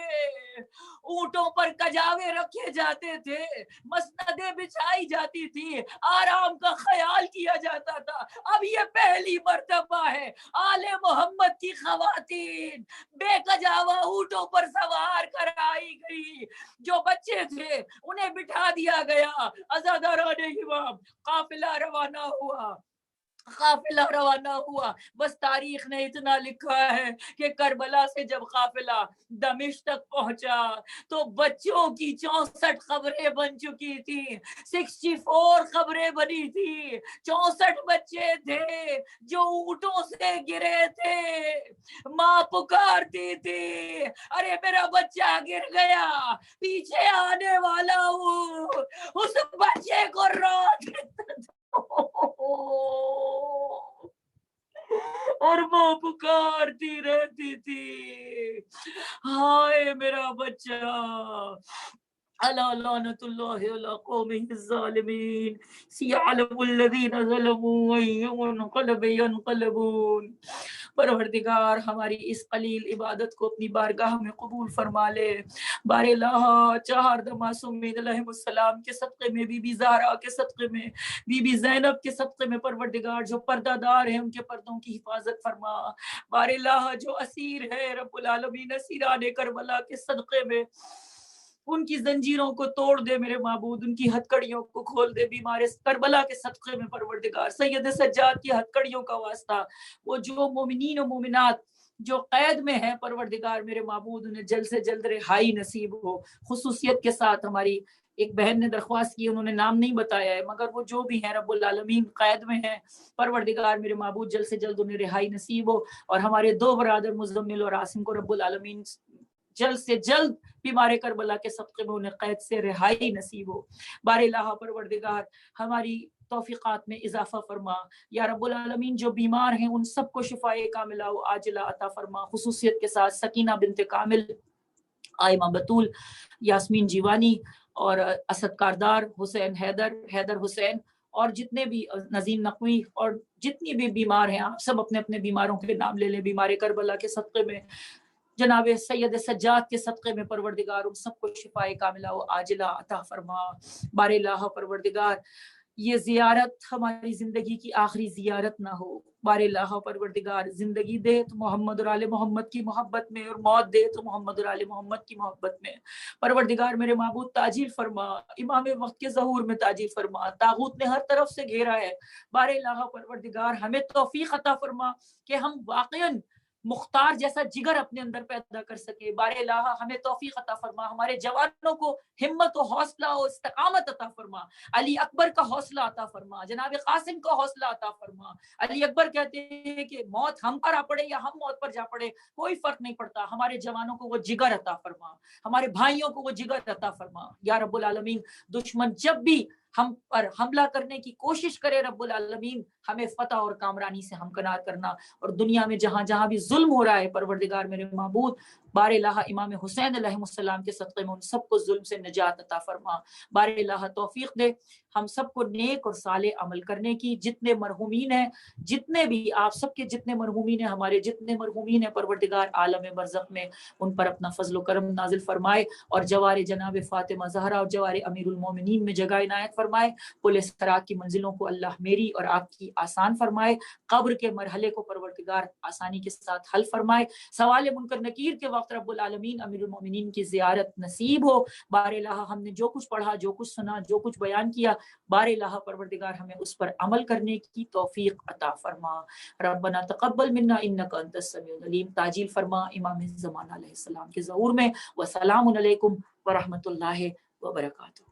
اونٹوں پر کجاوے رکھے جاتے تھے, مسندیں بچھائی جاتی تھی, آرام کا خیال کیا جاتا تھا. اب یہ پہلی مرتبہ ہے آل محمد کی خواتین بے کجاوا اونٹوں پر سوار کرائی گئی. جو بچے تھے انہیں بٹھا دیا گیا. عزاداران امام قافلہ روانہ ہوا, قافلہ روانہ ہوا. بس تاریخ نے اتنا لکھا ہے کہ کربلا سے جب قافلہ دمشق تک پہنچا تو بچوں کی 64 قبریں بن چکی تھی, 64 قبریں بنی تھی. 64 بچے تھے جو اونٹوں سے گرے تھے. ماں پکارتی تھی ارے میرا بچہ گر گیا, پیچھے آنے والا ہوں, اس بچے کو روک اور ماں پکارتی رہتی تھی ہائے میرا بچہ. الا لعنت اللہ علی قومہ الظالمین سیعلم الذین ظلموا ای منقلب ینقلبون۔ پروردگار ہماری اس قلیل عبادت کو اپنی بارگاہ میں قبول فرما لے۔ بار الہ چہار معصومین علیہ السلام کے صدقے میں، بی بی زہرا کے صدقے میں، بی بی زینب کے صدقے میں پروردگار جو پردہ دار ہیں ان کے پردوں کی حفاظت فرما۔ بار الہ جو اسیر ہے رب العالمین اسیران کربلا کے صدقے میں ان کی زنجیروں کو توڑ دے میرے معبود، ان کی ہتکڑیوں کو کھول دے۔ بیمار کربلا کے صدقے میں پروردگار سید سجاد کی ہتکڑیوں کا واسطہ، وہ جو مومنین و مومنات جو قید میں ہیں پروردگار میرے معبود انہیں جلد سے جلد رہائی نصیب ہو۔ خصوصیت کے ساتھ ہماری ایک بہن نے درخواست کی، انہوں نے نام نہیں بتایا ہے، مگر وہ جو بھی ہیں رب العالمین قید میں ہیں پروردگار میرے معبود جلد سے جلد انہیں رہائی نصیب ہو، اور ہمارے دو برادر مزمل اور عاصم کو رب العالمین جلد سے جلد بیمار کربلا کے صدقے میں انہیں قید سے رہائی نصیب ہو۔ بار الہ پروردگار ہماری توفیقات میں اضافہ فرما یا رب العالمین، جو بیمار ہیں ان سب کو شفائے کاملہ و عاجلہ عطا فرما۔ خصوصیت کے ساتھ سکینہ بنت کامل، آئمہ بطول، یاسمین جیوانی اور اسد کاردار، حسین حیدر حسین، اور جتنے بھی نظیم نقوی اور جتنی بھی بیمار ہیں، آپ سب اپنے اپنے بیماروں کے نام لے لیں۔ بیمار کربلا کے صدقے میں، جناب سید سجاد کے صدقے میں پروردگار ان سب کو شفائے کاملہ و عاجلہ عطا فرما۔ بار الہ پروردگار یہ زیارت ہماری زندگی کی آخری زیارت نہ ہو۔ بار الہ پروردگار زندگی دے تو محمد اور آل محمد کی محبت میں، اور موت دے تو محمد اور آل محمد کی محبت میں۔ پروردگار میرے معبود تاجیل فرما، امام وقت کے ظہور میں تاجیل فرما۔ طاغوت نے ہر طرف سے گھیرا ہے، بار الہ پروردگار ہمیں توفیق عطا فرما کہ ہم واقعاً مختار جیسا جگر اپنے اندر پیدا کر سکے۔ بار الہ ہمیں توفیق عطا فرما، ہمارے جوانوں کو ہمت و حوصلہ و استقامت عطا فرما۔ علی اکبر کا حوصلہ عطا فرما، جناب قاسم کا حوصلہ عطا فرما۔ علی اکبر کہتے ہیں کہ موت ہم پر آ پڑے یا ہم موت پر جا پڑے کوئی فرق نہیں پڑتا، ہمارے جوانوں کو وہ جگر عطا فرما، ہمارے بھائیوں کو وہ جگر عطا فرما یا رب العالمین۔ دشمن جب بھی ہم پر حملہ کرنے کی کوشش کرے رب العالمین، ہمیں فتح اور کامرانی سے ہمکنار کرنا، اور دنیا میں جہاں جہاں بھی ظلم ہو رہا ہے پروردگار میرے معبود بار الہ امام حسین علیہ السلام کے صدقے میں ان سب کو ظلم سے نجات عطا فرما۔ بار الہ توفیق دے ہم سب کو نیک اور صالح عمل کرنے کی۔ جتنے مرحومین ہیں، جتنے بھی آپ سب کے جتنے مرحومین ہیں، ہمارے جتنے مرحومین ہیں پروردگار عالم برزخ میں ان پر اپنا فضل و کرم نازل فرمائے، اور جوار جناب فاطمہ زہرا اور جوار امیر المومنین میں جگہ عنایت فرمائے۔ پل صراط کی منزلوں کو اللہ میری اور آپ کی آسان فرمائے، قبر کے مرحلے کو پروردگار آسانی کے ساتھ حل فرمائے، سوال منکر نکیر کے وقت رب العالمین امیر المومنین کی زیارت نصیب ہو۔ بار الہ ہم نے جو کچھ پڑھا، جو کچھ سنا، جو کچھ بیان کیا، بار الہ پروردگار ہمیں اس پر عمل کرنے کی توفیق عطا فرما۔ ربنا تقبل منا انک انت السمیع العلیم۔ تاجیل فرما امام زمانہ علیہ السلام کے ظہور میں۔ والسلام علیکم ورحمۃ اللہ وبرکاتہ۔